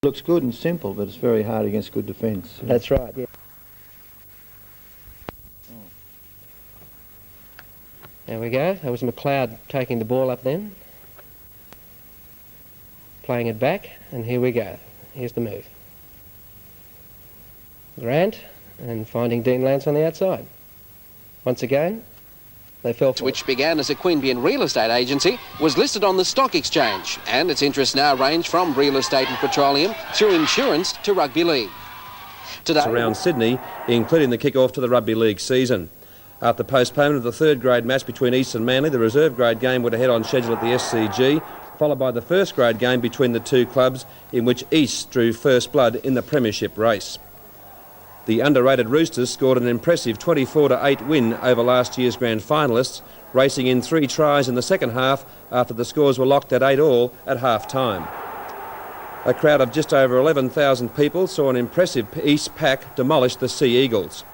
Looks good and simple, but it's very hard against good defence. That's right, yeah. There we go. That was McLeod taking the ball up then. Playing it back, and here we go. Here's the move. Grant, and finding Dean Lance on the outside. Once again, they fell for which began as a Queanbeyan real estate agency, was listed on the stock exchange, and its interests now range from real estate and petroleum through insurance to rugby league. Today, around Sydney, including the kick-off to the rugby league season. After postponement of the third grade match between East and Manly, the reserve grade game would head on schedule at the SCG, followed by the first grade game between the two clubs, in which East drew first blood in the premiership race. The underrated Roosters scored an impressive 24-8 win over last year's grand finalists, racing in 3 tries in the second half after the scores were locked at 8-all at half-time. A crowd of just over 11,000 people saw an impressive East pack demolish the Sea Eagles.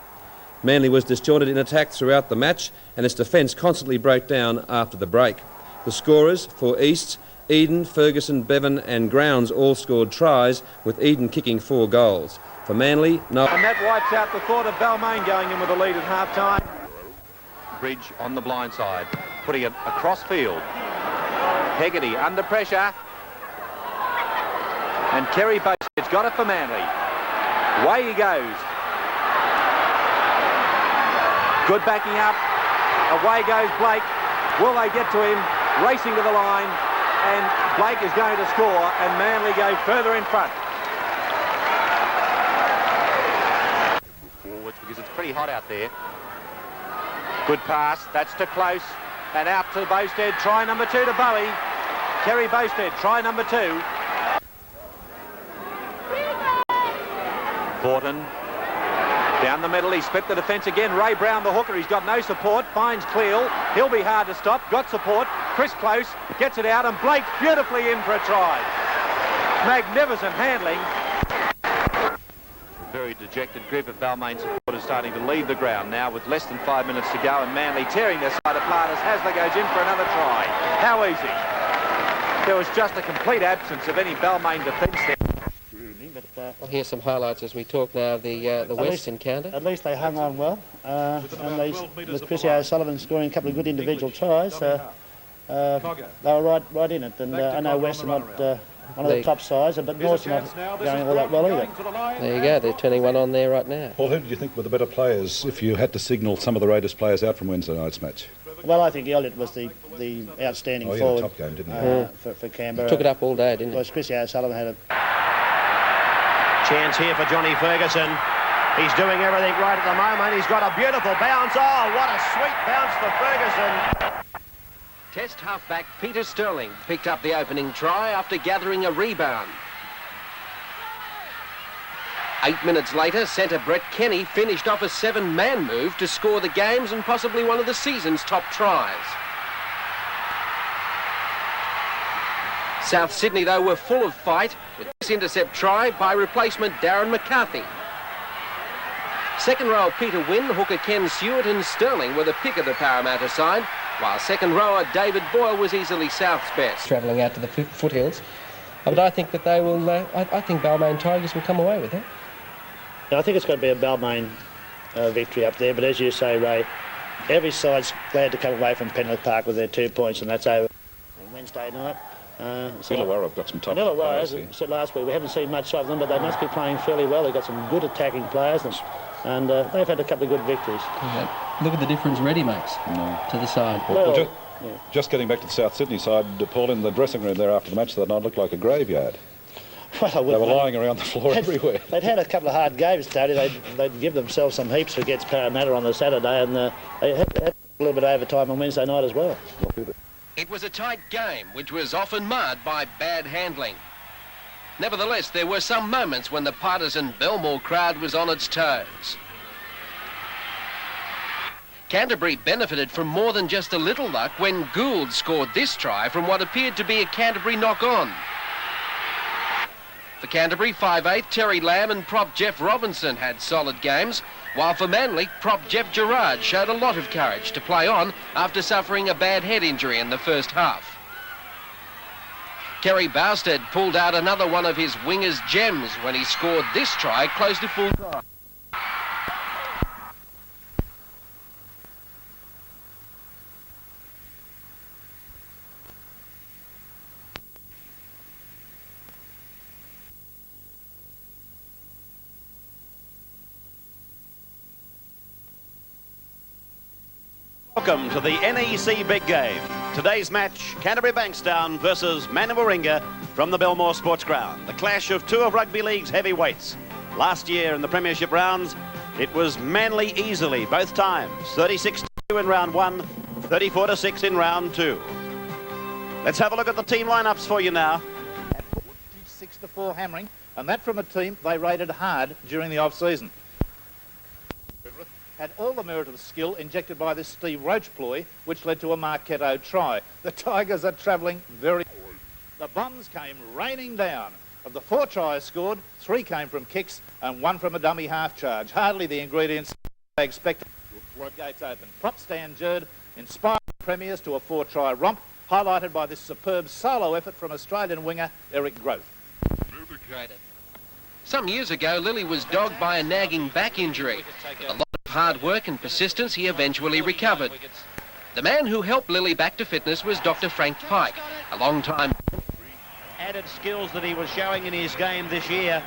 Manly was disjointed in attack throughout the match, and its defence constantly broke down after the break. The scorers for East, Eden, Ferguson, Bevan and Grounds all scored tries, with Eden kicking 4 goals. For Manly, no. And that wipes out the thought of Balmain going in with a lead at half-time. Bridge on the blind side, putting it across field. Hegarty under pressure. And Kerry Boasted's got it for Manly. Away he goes. Good backing up. Away goes Blake. Will they get to him? Racing to the line. And Blake is going to score, and Manly go further in front. Forwards, because it's pretty hot out there. Good pass. That's to Close. And out to Boasted. Try number 2 to Bowie. Kerry Boasted, try number 2. Borton. Down the middle, he split the defence again. Ray Brown, the hooker, he's got no support. Finds Cleal. He'll be hard to stop. Got support. Chris Close gets it out, and Blake beautifully in for a try. Magnificent handling. Very dejected group of Balmain supporters starting to leave the ground now with less than 5 minutes to go, and Manly tearing their side apart as Hasler goes in for another try. How easy. There was just a complete absence of any Balmain defence there. I'll hear some highlights as we talk now of the West encounter. At least they hung on well, and with Chrissy O'Sullivan scoring a couple of good individual tries, they were right in it. And I know West are not one of the top sides, but North's not going all that well either. There you go, they're turning one on there right now. Paul, who did you think were the better players if you had to signal some of the Raiders players out from Wednesday night's match? Well, I think Elliott was the outstanding forward top game, didn't he? For Canberra. He took it up all day, didn't he? Well, Chrissy O'Sullivan had a chance here for Johnny Ferguson. He's doing everything right at the moment. He's got a beautiful bounce. Oh, what a sweet bounce for Ferguson. Test halfback Peter Sterling picked up the opening try after gathering a rebound. 8 minutes later, centre Brett Kenny finished off a 7-man move to score the game's and possibly one of the season's top tries. South Sydney, though, were full of fight with this intercept try by replacement Darren McCarthy. Second rower Peter Wynn, hooker Ken Stewart and Sterling were the pick of the Parramatta side, while second rower David Boyle was easily South's best. Travelling out to the foothills. But I think that they will, I think Balmain Tigers will come away with it. I think it's got to be a Balmain victory up there, but as you say, Ray, every side's glad to come away from Penrith Park with their 2 points, and that's over Wednesday night. Illawarra have got some top Illawarra, players as I said last week, we haven't seen much of them, but they must be playing fairly well. They've got some good attacking players, and they've had a couple of good victories. Yeah. Look at the difference Reddy makes to the side. Well, just getting back to the South Sydney side, Paul, in the dressing room there after the match that night looked like a graveyard. Well, they were lying around the floor everywhere. They'd had a couple of hard games, Tony. They'd give themselves some heaps against Parramatta on the Saturday, and they had a little bit of overtime on Wednesday night as well. It was a tight game, which was often marred by bad handling. Nevertheless, there were some moments when the partisan Belmore crowd was on its toes. Canterbury benefited from more than just a little luck when Gould scored this try from what appeared to be a Canterbury knock-on. For Canterbury, 5'8", Terry Lamb and prop Jeff Robinson had solid games, while for Manly, prop Jeff Gerard showed a lot of courage to play on after suffering a bad head injury in the first half. Kerry Bousted pulled out another one of his winger's gems when he scored this try close to full time. Welcome to the NEC Big Game. Today's match, Canterbury Bankstown versus Manu Warringah from the Belmore Sports Ground. The clash of two of rugby league's heavyweights. Last year in the premiership rounds, it was Manly easily, both times. 36-2 in round 1, 34-6 in round 2. Let's have a look at the team lineups for you now. 6-4 hammering, and that from a team they rated hard during the off-season. Had all the merit of the skill injected by this Steve Roach ploy, which led to a Marquetto try. The Tigers are travelling very forward. The Bombs came raining down. Of the 4 tries scored, 3 came from kicks and 1 from a dummy half charge. Hardly the ingredients they expected. Floodgates open. Prop Stan Jerd inspired the Premiers to a 4-try romp, highlighted by this superb solo effort from Australian winger Eric Groth. Some years ago, Lilly was dogged by a nagging back injury. With a lot of hard work and persistence, he eventually recovered. The man who helped Lilly back to fitness was Dr. Frank Pike, a long-time Added skills that he was showing in his game this year.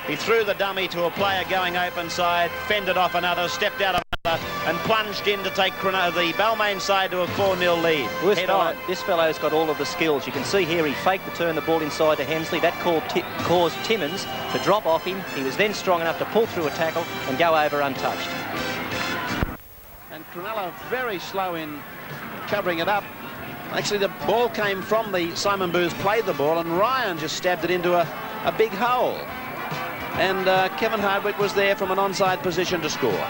He threw the dummy to a player going open side, fended off another, stepped out of another, and plunged in to take the Balmain side to a 4-0 lead. Well, this fellow's got all of the skills. You can see here he faked the turn the ball inside to Hensley. That caused Timmins to drop off him. He was then strong enough to pull through a tackle and go over untouched. And Cronulla very slow in covering it up. Actually, the ball came from the Simon Booth played the ball, and Ryan just stabbed it into a big hole. And Kevin Hardwick was there from an onside position to score.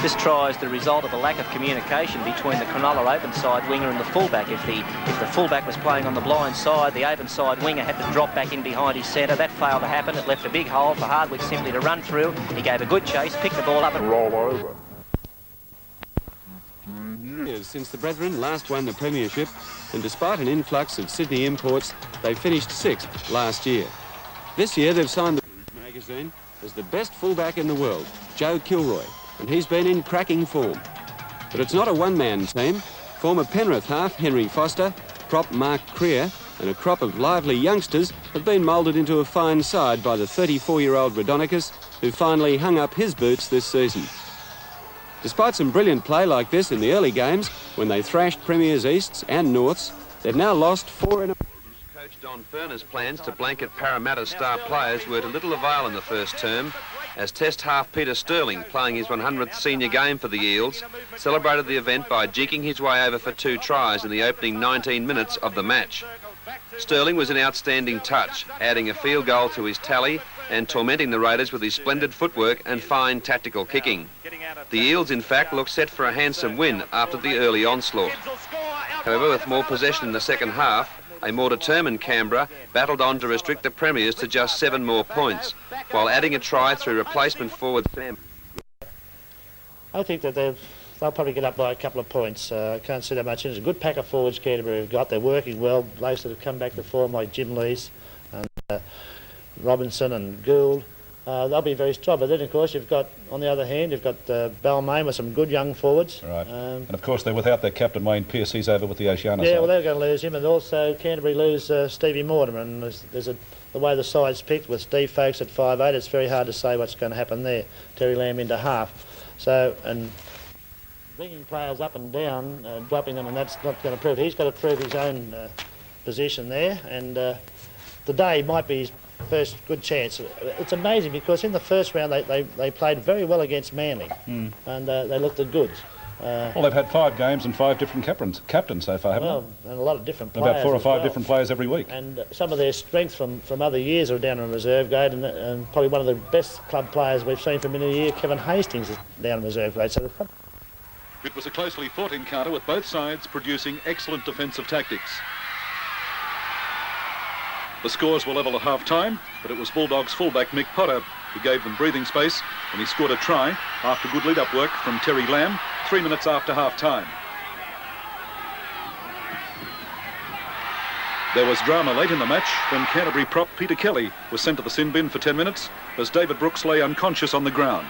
This try is the result of the lack of communication between the Cronulla open side winger and the fullback. If the fullback was playing on the blind side, the open side winger had to drop back in behind his centre. That failed to happen. It left a big hole for Hardwick simply to run through. He gave a good chase, picked the ball up and roll over. Since the Brethren last won the premiership, and despite an influx of Sydney imports, they finished 6th last year. This year they've signed the magazine as the best fullback in the world, Joe Kilroy, and he's been in cracking form. But it's not a one-man team. Former Penrith half Henry Foster, prop Mark Creer, and a crop of lively youngsters have been moulded into a fine side by the 34-year-old Raudonikis, who finally hung up his boots this season. Despite some brilliant play like this in the early games, when they thrashed Premiers Easts and Norths, they've now lost 4 in a... Coach Don Furner's plans to blanket Parramatta star players were to little avail in the first term, as Test half Peter Sterling, playing his 100th senior game for the Eels, celebrated the event by jigging his way over for 2 tries in the opening 19 minutes of the match. Sterling was in outstanding touch, adding a field goal to his tally and tormenting the Raiders with his splendid footwork and fine tactical kicking. The Eels, in fact, looked set for a handsome win after the early onslaught. However, with more possession in the second half, a more determined Canberra battled on to restrict the Premiers to just 7 more points, while adding a try through replacement forward Sam. I think that they'll probably get up by a couple of points. I can't see that much. It's a good pack of forwards Canterbury have got. They're working well. Those that have come back to form, like Jim Lees and Robinson and Gould, they'll be very strong. But then, of course, you've got, on the other hand, you've got Balmain with some good young forwards. Right. And, of course, they're without their captain, Wayne Pearce. He's over with the Oceania Yeah, side. well, they're going to lose him. And also, Canterbury lose Stevie Mortimer. And the way the side's picked with Steve Folkes at 5'8", it's very hard to say what's going to happen there. Terry Lamb into half. So, and bringing players up and down, dropping them, and that's not going to prove. He's got to prove his own position there. And today might be his first good chance. It's amazing because in the first round they played very well against Manly, and they looked at goods. Well, they've had 5 games and 5 different captains so far, haven't they? And a lot of different players. About 4 or 5 different players every week. And some of their strength from other years are down in reserve grade, and probably one of the best club players we've seen for many years, Kevin Hastings, is down in reserve grade. So it was a closely fought encounter with both sides producing excellent defensive tactics. The scores were level at half-time, but it was Bulldogs fullback Mick Potter who gave them breathing space, and he scored a try after good lead-up work from Terry Lamb 3 minutes after half-time. There was drama late in the match when Canterbury prop Peter Kelly was sent to the sin bin for 10 minutes as David Brooks lay unconscious on the ground.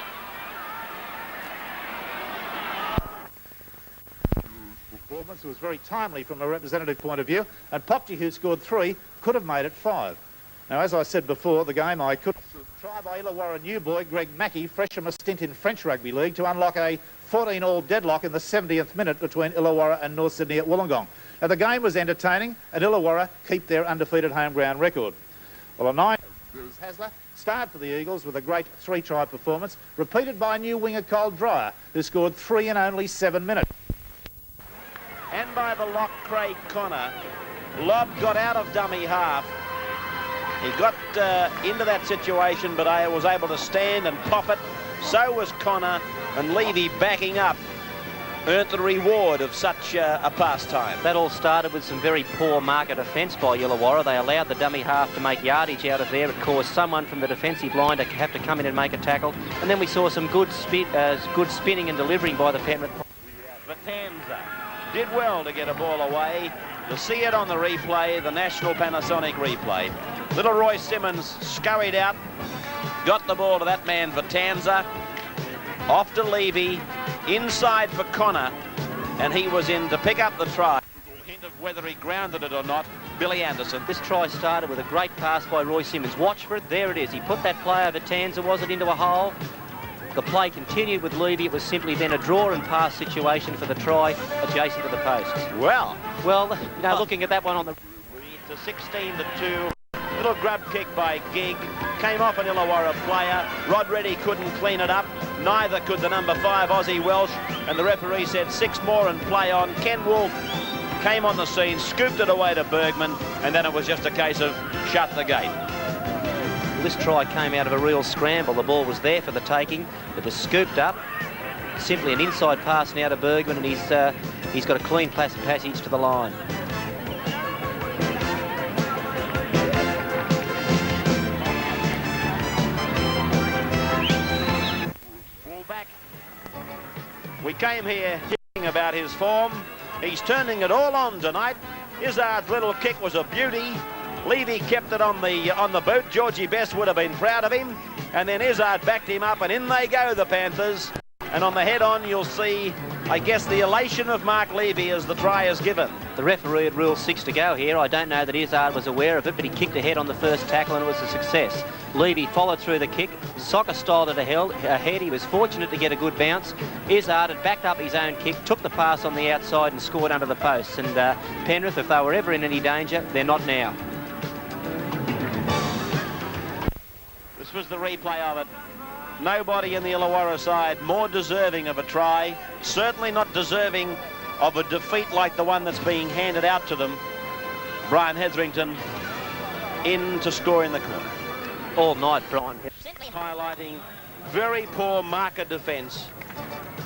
Performance was very timely from a representative point of view, and Popchi, who scored 3, could have made it 5. Now, as I said before, the game I could try by Illawarra new boy Greg Mackey, fresh from a stint in French Rugby League, to unlock a 14-all deadlock in the 70th minute between Illawarra and North Sydney at Wollongong. Now, the game was entertaining, and Illawarra keep their undefeated home ground record. Well, a 9 Bruce Hasler starred for the Eagles with a great 3-try performance, repeated by new winger Cole Dreyer, who scored 3 in only 7 minutes. And by the lock, Craig Connor. Lobb got out of dummy half. He got into that situation, but I was able to stand and pop it. So was Connor, and Levy backing up earned the reward of such a pastime. That all started with some very poor marker defence by Illawarra. They allowed the dummy half to make yardage out of there. It caused someone from the defensive line to have to come in and make a tackle. And then we saw some good spinning and delivering by the Penrith. Vatanza did well to get a ball away. You'll see it on the replay, the National Panasonic replay. Little Roy Simmons scurried out, got the ball to that man Vatanza, off to Levy, inside for Connor, and he was in to pick up the try. Hint of whether he grounded it or not, Billy Anderson. This try started with a great pass by Roy Simmons. Watch for it, there it is. He put that player, Vatanza, was it, into a hole? The play continued with Levy. It was simply then a draw and pass situation for the try adjacent to the posts. Well, you know, looking at that one on the... To 16-2. Little grub kick by Gig. Came off an Illawarra player. Rod Reddy couldn't clean it up. Neither could the number 5, Aussie Welsh. And the referee said 6 more and play on. Ken Wolfe came on the scene, scooped it away to Bergman, and then it was just a case of shut the gate. This try came out of a real scramble. The ball was there for the taking. It was scooped up. Simply an inside pass now to Bergman, and he's got a clean passage to the line. Fullback. We came here hearing about his form. He's turning it all on tonight. Izzard's little kick was a beauty. Levy kept it on the boot. Georgie Best would have been proud of him. And then Izzard backed him up, and in they go, the Panthers. And on the head-on, you'll see, I guess, the elation of Mark Levy as the try is given. The referee had ruled 6 to go here. I don't know that Izzard was aware of it, but he kicked ahead on the first tackle, and it was a success. Levy followed through the kick, soccer-styled it ahead. He was fortunate to get a good bounce. Izzard had backed up his own kick, took the pass on the outside and scored under the posts. And Penrith, if they were ever in any danger, they're not now. This was the replay of it. Nobody in the Illawarra side more deserving of a try. Certainly not deserving of a defeat like the one that's being handed out to them. Brian Hetherington in to score in the corner. All night, Brian. Highlighting very poor marker defence.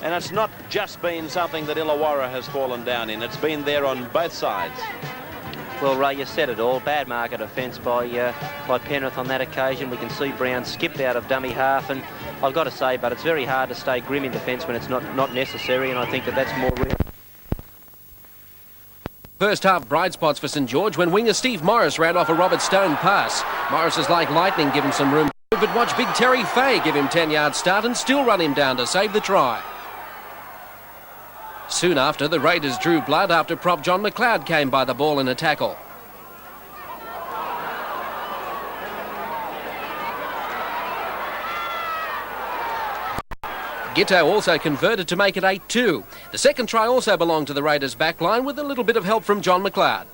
And it's not just been something that Illawarra has fallen down in. It's been there on both sides. Well, Ray, you said it all. Bad marker defence by Penrith on that occasion. We can see Brown skipped out of dummy half, and I've got to say, but it's very hard to stay grim in defence when it's not necessary, and I think that's more real. First half bright spots for St George when winger Steve Morris ran off a Robert Stone pass. Morris is like lightning, give him some room, but watch big Terry Fay give him 10-yard start and still run him down to save the try. Soon after, the Raiders drew blood after prop John McLeod came by the ball in a tackle. Gitto also converted to make it 8-2. The second try also belonged to the Raiders' backline with a little bit of help from John McLeod.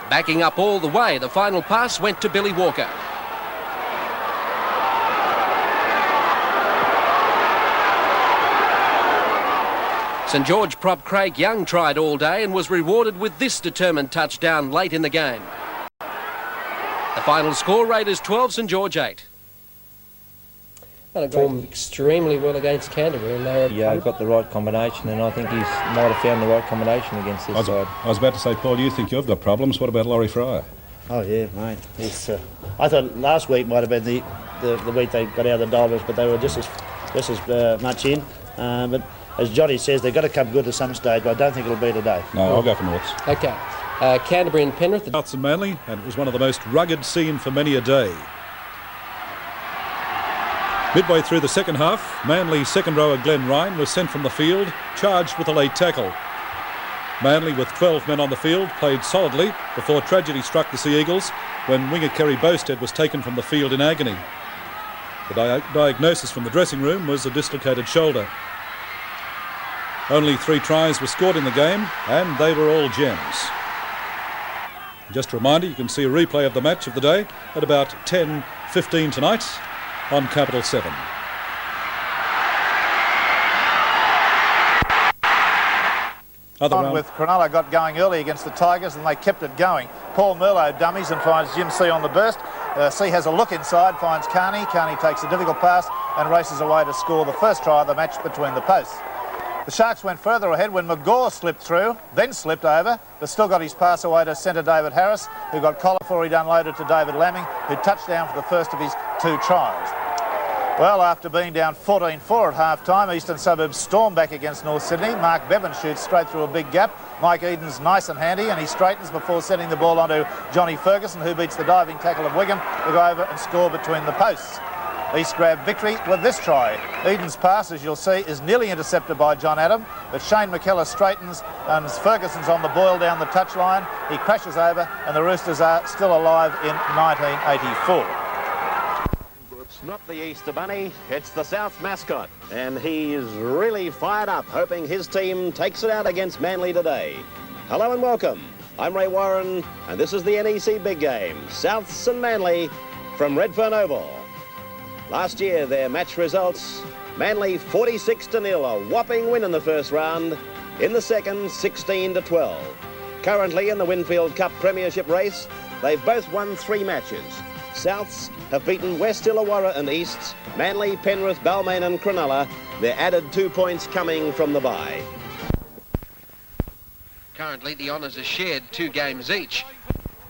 Backing up all the way, the final pass went to Billy Walker. St George prop Craig Young tried all day and was rewarded with this determined touchdown late in the game. The final score, Raiders 12, St George 8. Performed extremely well against Canterbury. And got the right combination, and I think he might have found the right combination against this side. I was about to say, Paul, you think you've got problems. What about Laurie Fryer? Oh, yeah, mate. I thought last week might have been the week they got out of the Dollars, but they were just as much in. But as Johnny says, they've got to come good at some stage, but I don't think it'll be today. No, I'll go for Norths. Okay. Canterbury and Penrith. Souths and Manly, and it was one of the most rugged seen for many a day. Midway through the second half, Manly's second rower Glenn Ryan was sent from the field, charged with a late tackle. Manly, with 12 men on the field, played solidly before tragedy struck the Sea Eagles when winger Kerry Bowstead was taken from the field in agony. The diagnosis from the dressing room was a dislocated shoulder. Only 3 tries were scored in the game, and they were all gems. Just a reminder, you can see a replay of the match of the day at about 10:15 tonight on Capital 7. With Cronulla got going early against the Tigers and they kept it going. Paul Merlot dummies and finds Jim C on the burst. C has a look inside, finds Carney. Carney takes a difficult pass and races away to score the first try of the match between the posts. The Sharks went further ahead when McGaw slipped through, then slipped over, but still got his pass away to centre David Harris, who got collar before he'd unloaded to David Lamming, who touched down for the first of his 2 tries. Well, after being down 14-4 at half-time, Eastern Suburbs storm back against North Sydney. Mark Bevan shoots straight through a big gap. Mike Eden's nice and handy, and he straightens before sending the ball onto Johnny Ferguson, who beats the diving tackle of Wigham to go over and score between the posts. East grab victory with this try. Eden's pass, as you'll see, is nearly intercepted by John Adam, but Shane McKellar straightens and Ferguson's on the boil down the touchline. He crashes over, and the Roosters are still alive in 1984. It's not the Easter Bunny, it's the South mascot. And he is really fired up, hoping his team takes it out against Manly today. Hello and welcome. I'm Ray Warren, and this is the NEC Big Game. Souths and Manly from Redfern Oval. Last year, their match results, Manly 46-0, a whopping win in the first round. In the second, 16-12. Currently in the Winfield Cup Premiership race, they've both won 3 matches. Souths have beaten West Illawarra and Easts, Manly, Penrith, Balmain and Cronulla. Their added 2 points coming from the bye. Currently, the honours are shared 2 games each.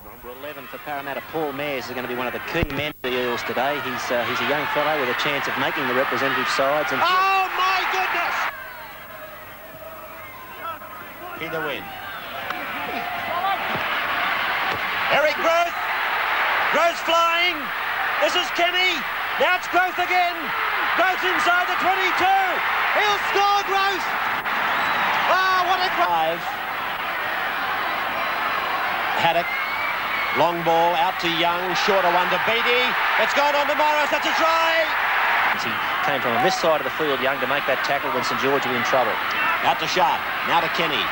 Number 11 for Parramatta, Paul Mayers, is going to be one of the key men of the Eels today. He's a young fellow with a chance of making the representative sides. And oh, my goodness! Peter Wynn. Eric Growth. Growth's flying. This is Kenny. Now it's Growth again. Growth inside the 22. He'll score, Growth. Oh, what a drive. Haddock. Long ball out to Young. Shorter one to Beatty. It's gone on to Morris. That's a try. He came from on this side of the field, Young, to make that tackle when St George were in trouble. Out to Sharp. Now to Kenny.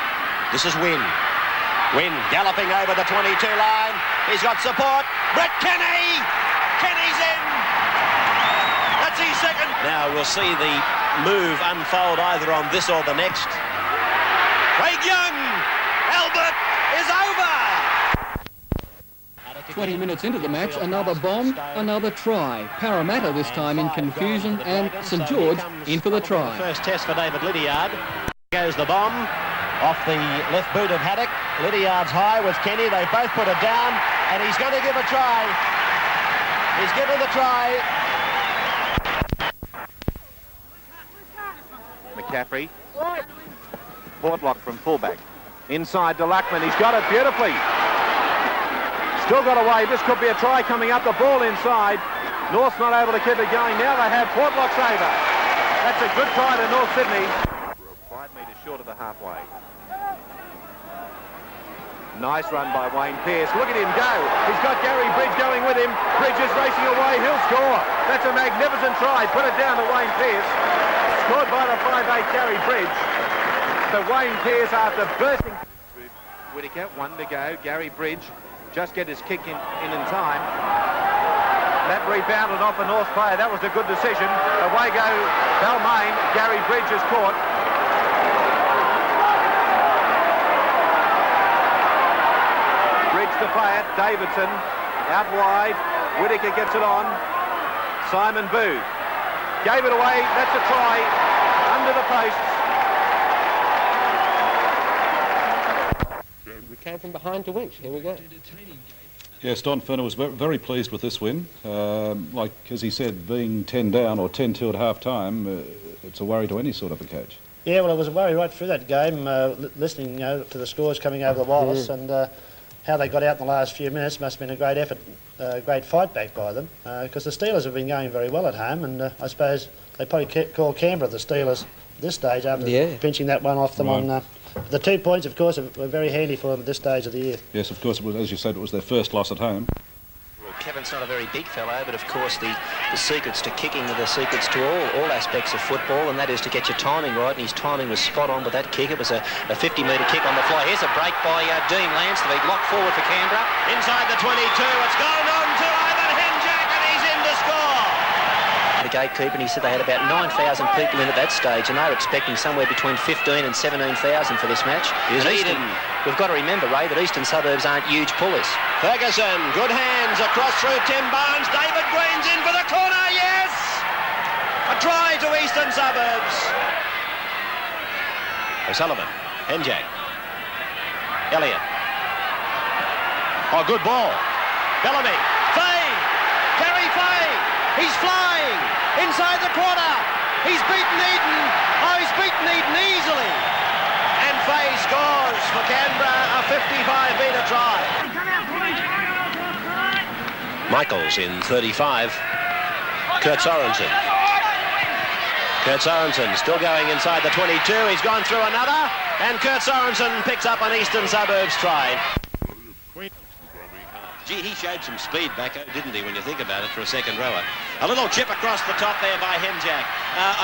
This is Wynn. Wynn galloping over the 22 line. He's got support. Brett Kenny! Kenny's in! That's his second. Now we'll see the move unfold either on this or the next. Craig Young! Albert is over! 20 minutes into the match, another bomb, another try. Parramatta this time in confusion, and St George in for the try. First test for David Lydiard. Goes the bomb off the left boot of Haddock. Lydiard's high with Kenny. They both put it down, and he's going to give a try. He's given the try. McCaffrey. Portlock from fullback. Inside to Luckman. He's got it beautifully. Still got away. This could be a try coming up. The ball inside. North's not able to keep it going. Now they have Portlock's over. That's a good try to North Sydney. 5 metres short of the halfway. Nice run by Wayne Pearce. Look at him go. He's got Gary Bridge going with him. Bridge is racing away. He'll score. That's a magnificent try. Put it down to Wayne Pearce. Scored by the 5'8" Gary Bridge. So Wayne Pearce, after bursting... Whittaker, 1 to go. Gary Bridge just get his kick in time. That rebounded off a North player. That was a good decision. Away go Balmain. Gary Bridge is caught. Bridge to play it. Davidson out wide. Whittaker gets it on. Simon Booth gave it away. That's a try under the posts. We came from behind to win. Here we go. Yes, Don Fenner was very pleased with this win. Like, as he said, being 10 down or 10-2 at half-time, it's a worry to any sort of a coach. Yeah, well, it was a worry right through that game, listening to the scores coming over the wireless, and how they got out in the last few minutes must have been a great effort, great fight back by them, because the Steelers have been going very well at home, and I suppose they probably call Canberra the Steelers at this stage after pinching that one off them on... the 2 points, of course, were very handy for them at this stage of the year. Yes, of course, it was, as you said, it was their first loss at home. Kevin's not a very big fellow, but of course the secrets to kicking are the secrets to all aspects of football, and that is to get your timing right, and his timing was spot on with that kick. It was a 50-metre kick on the fly. Here's a break by Dean Lance to be locked forward for Canberra. Inside the 22, it's gone on to Ivan Henjak, and he's in to score. The gatekeeper, and he said they had about 9,000 people in at that stage, and they were expecting somewhere between 15 and 17,000 for this match. We've got to remember, Ray, that Eastern Suburbs aren't huge pullers. Ferguson, good hands across through Tim Barnes. David Green's in for the corner, yes! A try to Eastern Suburbs. O'Sullivan, Henjak, Elliott. Oh, good ball. Bellamy, Fay, Gary Fay, he's flying inside the corner. He's beaten Eden. Oh, he's beaten Eden easily. And Fay scores for Canberra, a 55-metre try. Michaels in 35. Kurt Sorensen. Kurt Sorensen still going inside the 22. He's gone through another. And Kurt Sorensen picks up an Eastern Suburbs try. Gee, he showed some speed back, didn't he, when you think about it, for a second rower. A little chip across the top there by Henjak.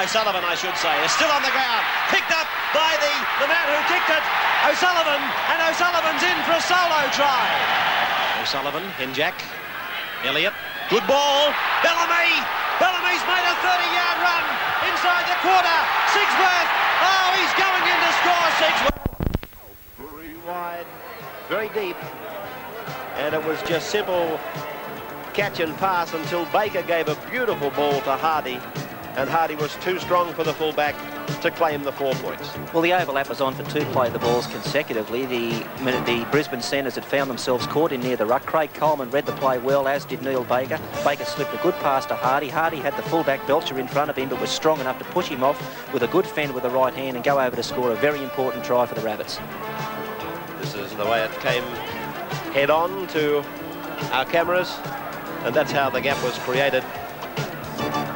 O'Sullivan, I should say, is still on the ground. Picked up by the man who kicked it, O'Sullivan, and O'Sullivan's in for a solo try. O'Sullivan, Henjak, Elliott, good ball, Bellamy. Bellamy's made a 30-yard run inside the quarter. Sigsworth, oh, he's going in to score, Sigsworth. Very wide, very deep. And it was just simple catch and pass until Baker gave a beautiful ball to Hardy, and Hardy was too strong for the fullback to claim the 4 points. Well, the overlap was on for two play the balls consecutively. The Brisbane centres had found themselves caught in near the ruck. Craig Coleman read the play well, as did Neil Baker. Baker slipped a good pass to Hardy. Hardy had the fullback Belcher in front of him, but was strong enough to push him off with a good fend with the right hand and go over to score a very important try for the Rabbits. This is the way it came head on to our cameras, and that's how the gap was created.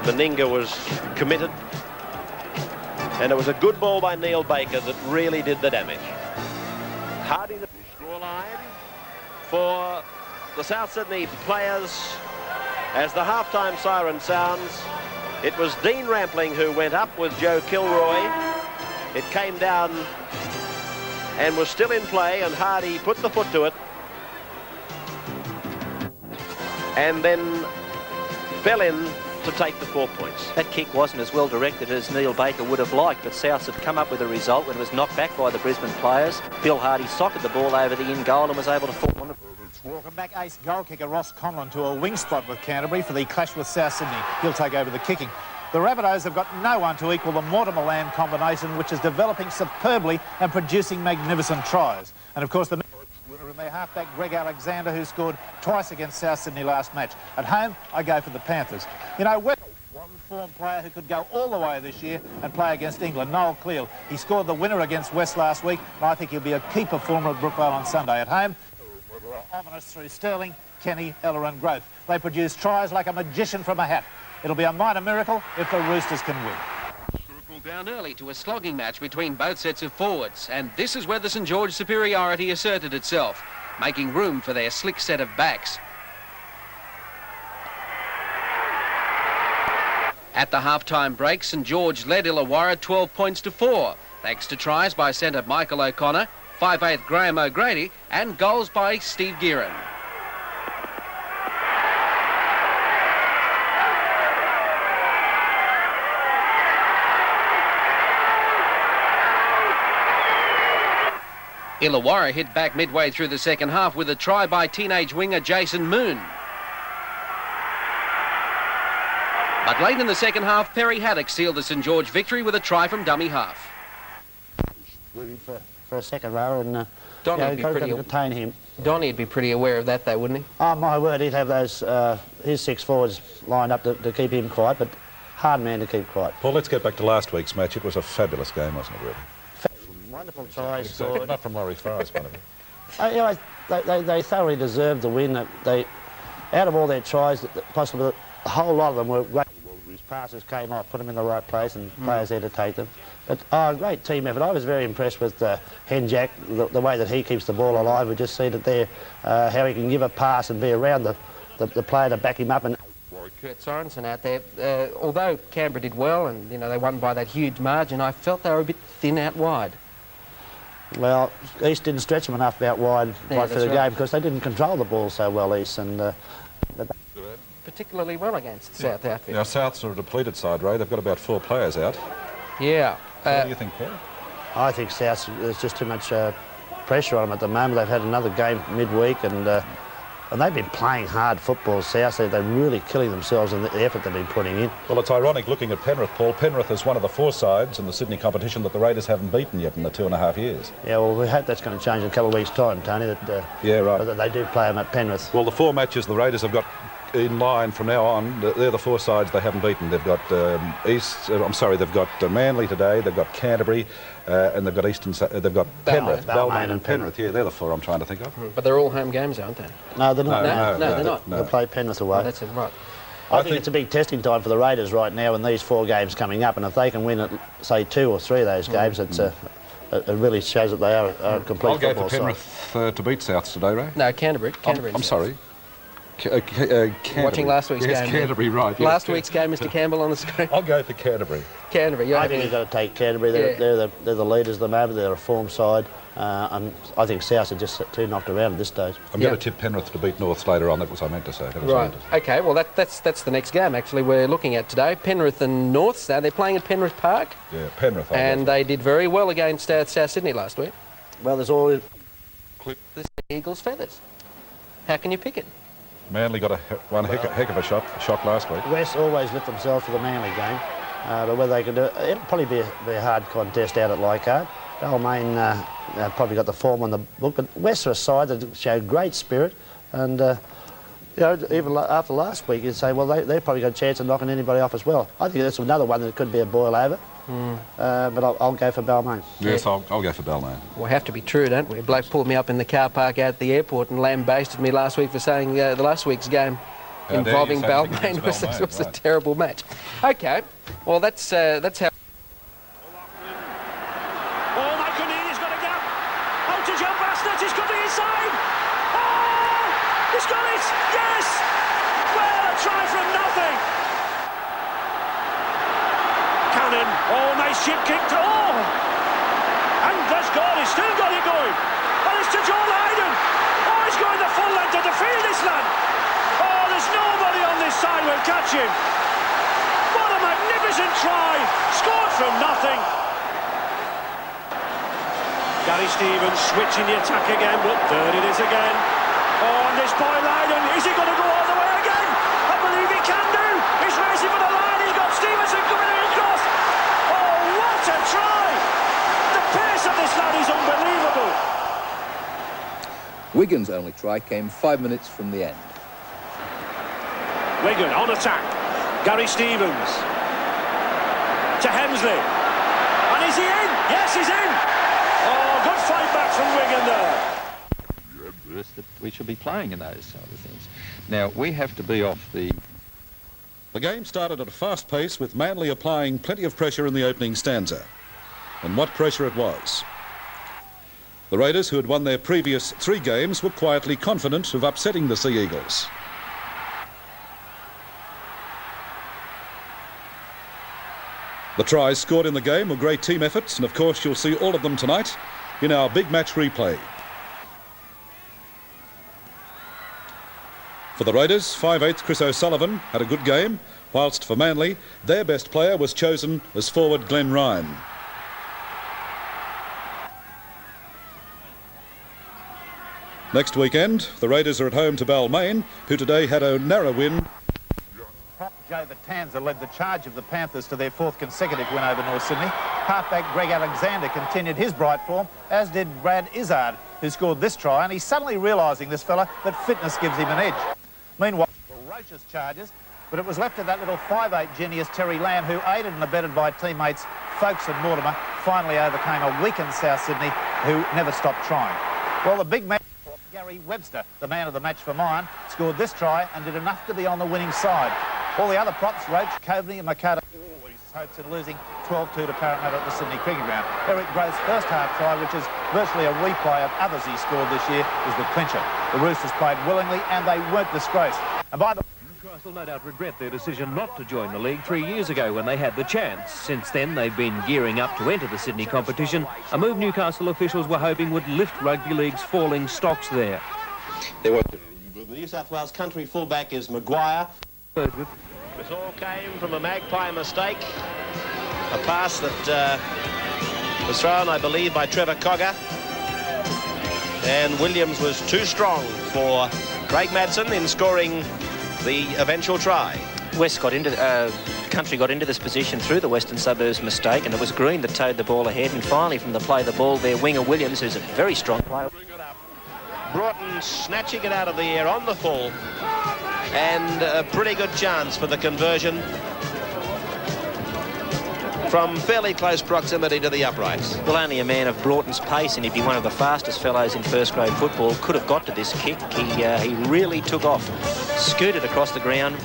Meninga was committed, and it was a good ball by Neil Baker that really did the damage. Hardy, the scoreline for the South Sydney players as the halftime siren sounds. It was Dean Rampling who went up with Joe Kilroy. It came down and was still in play, and Hardy put the foot to it and then fell in to take the 4 points. That kick wasn't as well directed as Neil Baker would have liked, but South had come up with a result when it was knocked back by the Brisbane players. Bill Hardy socked the ball over the in goal and was able to fall on it. Welcome back ace goal kicker Ross Conlon to a wing spot with Canterbury for the clash with South Sydney. He'll take over the kicking. The Rabbitohs have got no one to equal the Mortimer Lamb combination, which is developing superbly and producing magnificent tries. And of course the in their halfback Greg Alexander, who scored twice against South Sydney last match. At home, I go for the Panthers. You know, one form player who could go all the way this year and play against England, Noel Cleal. He scored the winner against West last week, and I think he'll be a key performer at Brookvale on Sunday. At home, ominous through Sterling, Kenny, Eller and Growth. They produce tries like a magician from a hat. It'll be a minor miracle if the Roosters can win. Down early to a slogging match between both sets of forwards, and this is where the St George superiority asserted itself, making room for their slick set of backs. At the half-time break, St George led Illawarra 12 points to 4, thanks to tries by centre Michael O'Connor, 5'8" Graham O'Grady, and goals by Steve Gearin. Illawarra hit back midway through the second half with a try by teenage winger Jason Moon. But late in the second half, Perry Haddock sealed the St George victory with a try from dummy half. For a second rower, and contain him. Donnie'd be pretty aware of that, though, wouldn't he? Oh, my word, he'd have those his six forwards lined up to keep him quiet, but hard man to keep quiet. Paul, let's get back to last week's match. It was a fabulous game, wasn't it, really? Wonderful try scored. Not from Laurie Farr's point of view. They thoroughly deserved the win. Out of all their tries, possibly the whole lot of them were great. His passes came off, put them in the right place, and players there to take them. But great team effort. I was very impressed with Henjack, the way that he keeps the ball alive. We just seen it there, how he can give a pass and be around the player to back him up. And Kurt Sorensen out there. Although Canberra did well and they won by that huge margin, I felt they were a bit thin out wide. Well, East didn't stretch them enough out wide right for the game because they didn't control the ball so well, East, and particularly well against South outfit. Now Souths are a depleted side, Ray. They've got about 4 players out. Yeah. What do you think, Paul? I think South, there's just too much pressure on them at the moment. They've had another game midweek, and they've been playing hard football, South. They're really killing themselves in the effort they've been putting in. Well, it's ironic looking at Penrith, Paul. Penrith is one of the 4 sides in the Sydney competition that the Raiders haven't beaten yet in the 2.5 years. Yeah, well, we hope that's going to change in a couple of weeks' time, Tony. Yeah, right. That they do play them at Penrith. Well, the 4 matches the Raiders have got in line from now on, they're the 4 sides they haven't beaten. They've got they've got Manly today, they've got Canterbury, and they've got they've got Penrith, Balmain and Penrith. Yeah, they're the 4 I'm trying to think of. But they're all home games, aren't they? No, they're not. No, they're not. They'll play Penrith away. Oh, that's it, right. I think it's a big testing time for the Raiders right now in these 4 games coming up, and if they can win, say, 2 or 3 of those games, it really shows that they are a complete football side. I'll go for Penrith to beat Souths today, Ray. No, Canterbury. I'm sorry. Watching last week's game. Yes, Canterbury, right. Last week's game, Mr. Campbell on the screen. I'll go for Canterbury. Canterbury, I think you've got to take Canterbury. They're the leaders at the moment. They're a form side. And I think South are just too knocked around at this stage. I'm going to tip Penrith to beat Norths later on. That was what I meant to say. Right. Okay, well, that's the next game, actually, we're looking at today. Penrith and Norths. They're playing at Penrith Park. Yeah, Penrith. And they did very well against South Sydney last week. Well, there's always the Eagles' feathers. How can you pick it? Manly got one heck of a shot last week. West always lift themselves for the Manly game, but whether they can do it, it'll probably be a hard contest out at Leichhardt. Balmain probably got the form on the book, but West are a side that showed great spirit, and even after last week, you'd say, well, they've probably got a chance of knocking anybody off as well. I think that's another one that could be a boil over. But I'll go for Balmain. Yes, I'll go for Balmain. We have to be true, don't we? A bloke pulled me up in the car park out at the airport and lambasted me last week for saying the last week's game involving Balmain was a terrible match. Okay, well that's how. Oh, Michael got a gap. Out to John Bastard. He's got it inside. Oh, he's got it. Yes. Well, a try from nothing. Cannon. Oh, nice chip kick. Oh! And that's gone. He's still got it going. And it's to Joel Hayden. Oh, he's going the full length of the field, this lad. Oh, there's nobody on this side will catch him. What a magnificent try. Scored from nothing. Gary Stevens switching the attack again. But there it is again. Oh, and this boy Hayden. Is he going to go all the way again? I believe he can do. He's racing for the line. He's got Stevenson coming in across. Oh, what a try! The pace of this lad is unbelievable. Wigan's only try came 5 minutes from the end. Wigan on attack. Gary Stevens. To Hemsley. And is he in? Yes, he's in. Oh, good fight back from Wigan there. That we should be playing in those sort of things. Now, we have to be off the... The game started at a fast pace with Manly applying plenty of pressure in the opening stanza. And what pressure it was. The Raiders, who had won their previous 3 games, were quietly confident of upsetting the Sea Eagles. The tries scored in the game were great team efforts, and of course you'll see all of them tonight in our big match replay. For the Raiders, 5/8 Chris O'Sullivan had a good game, whilst for Manly, their best player was chosen as forward Glenn Ryan. Next weekend, the Raiders are at home to Balmain, who today had a narrow win. Prop Joe Vitanza led the charge of the Panthers to their 4th consecutive win over North Sydney. Halfback Greg Alexander continued his bright form, as did Brad Izzard, who scored this try, and he's suddenly realising, this fella, that fitness gives him an edge. Meanwhile, ferocious charges, but it was left to that little 5'8 genius Terry Lamb, who, aided and abetted by teammates Folkes and Mortimer, finally overcame a weakened South Sydney, who never stopped trying. Well, the big man, Gary Webster, the man of the match for mine, scored this try and did enough to be on the winning side. All the other props, Roach, Coveney and Makata, always hopes in losing 12-2 to Parramatta at the Sydney Cricket Ground. Eric Gray's first half try, which is virtually a replay of others he scored this year, is the clincher. The Roosters played willingly and they weren't disgraced. And by the Newcastle no doubt regret their decision not to join the league 3 years ago when they had the chance. Since then, they've been gearing up to enter the Sydney competition, a move Newcastle officials were hoping would lift rugby league's falling stocks there. The New South Wales country fullback is Maguire. This all came from a Magpie mistake. A pass that was thrown, I believe, by Trevor Cogger. And Williams was too strong for Craig Madsen in scoring the eventual try. Country got into this position through the Western Suburbs mistake, and it was Green that towed the ball ahead, and finally from the play the ball their winger Williams, who's a very strong player. Broughton snatching it out of the air on the full, and a pretty good chance for the conversion from fairly close proximity to the uprights. Well, only a man of Broughton's pace, and he'd be one of the fastest fellows in first grade football, could have got to this kick. He really took off, scooted across the ground,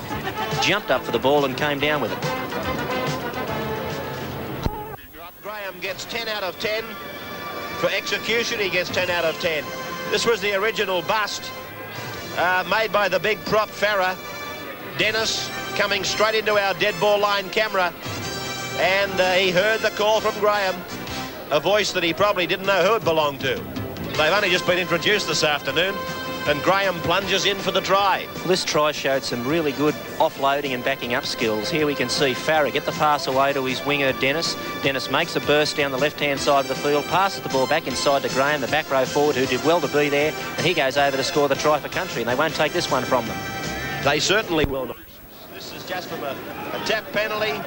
jumped up for the ball and came down with it. Graham gets 10 out of 10. For execution, he gets 10 out of 10. This was the original bust made by the big prop Farah. Dennis coming straight into our dead ball line camera. And he heard the call from Graham, a voice that he probably didn't know who it belonged to. They've only just been introduced this afternoon, and Graham plunges in for the try. This try showed some really good offloading and backing up skills. Here we can see Farah get the pass away to his winger Dennis. Dennis makes a burst down the left-hand side of the field, passes the ball back inside to Graham, the back row forward, who did well to be there, and he goes over to score the try for country, and they won't take this one from them. They certainly will not. This is just from a tap penalty.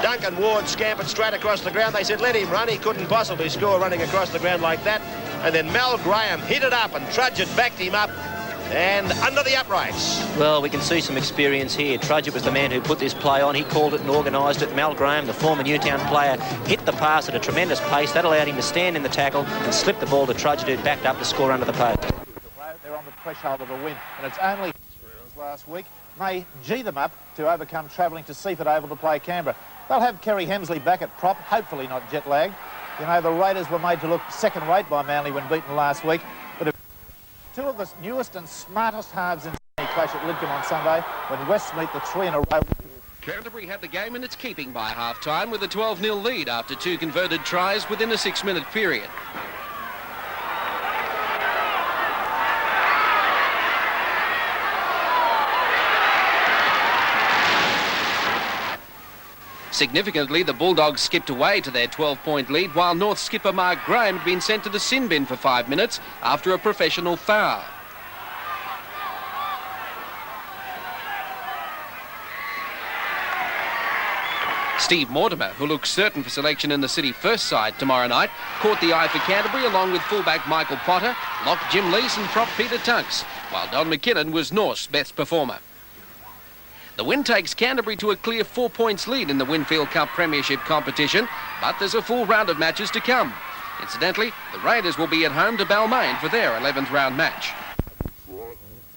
Duncan Ward scampered straight across the ground. They said, let him run. He couldn't possibly score running across the ground like that. And then Mal Graham hit it up and Trudgett backed him up and under the uprights. Well, we can see some experience here. Trudgett was the man who put this play on. He called it and organised it. Mal Graham, the former Newtown player, hit the pass at a tremendous pace. That allowed him to stand in the tackle and slip the ball to Trudgett, who backed up to score under the post. They're on the threshold of a win, and it's only last week may G them up to overcome travelling to Seaford Oval to play Canberra. They'll have Kerry Hemsley back at prop, hopefully not jet lagged. You know, the Raiders were made to look second-rate by Manly when beaten last week. But two of the newest and smartest halves in Sydney clash at Lidcombe on Sunday when West meet the three in a row. Canterbury had the game in its keeping by half-time with a 12-0 lead after 2 converted tries within a 6-minute period. Significantly, the Bulldogs skipped away to their 12-point lead while North skipper Mark Graham had been sent to the sin bin for 5 minutes after a professional foul. Steve Mortimer, who looks certain for selection in the City first side tomorrow night, caught the eye for Canterbury along with fullback Michael Potter, lock Jim Lees and prop Peter Tunks, while Don McKinnon was North's best performer. The win takes Canterbury to a clear 4 points lead in the Winfield Cup Premiership competition, but there's a full round of matches to come. Incidentally, the Raiders will be at home to Balmain for their 11th round match.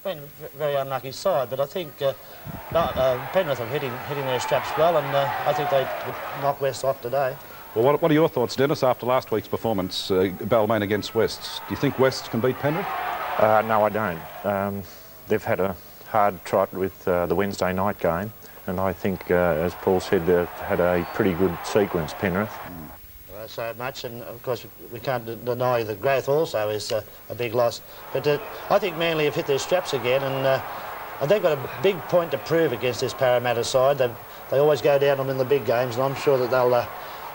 Been a very unlucky side, but I think Penrith are hitting their straps well, and I think they would knock West off today. Well, what are your thoughts, Dennis, after last week's performance, Balmain against West? Do you think West can beat Penrith? No, I don't. They've had a hard trot with the Wednesday night game, and I think, as Paul said, they've had a pretty good sequence, Penrith. So much, and of course we can't deny that growth also is a big loss. But I think Manly have hit their straps again, and they've got a big point to prove against this Parramatta side. They always go down on them in the big games, and I'm sure that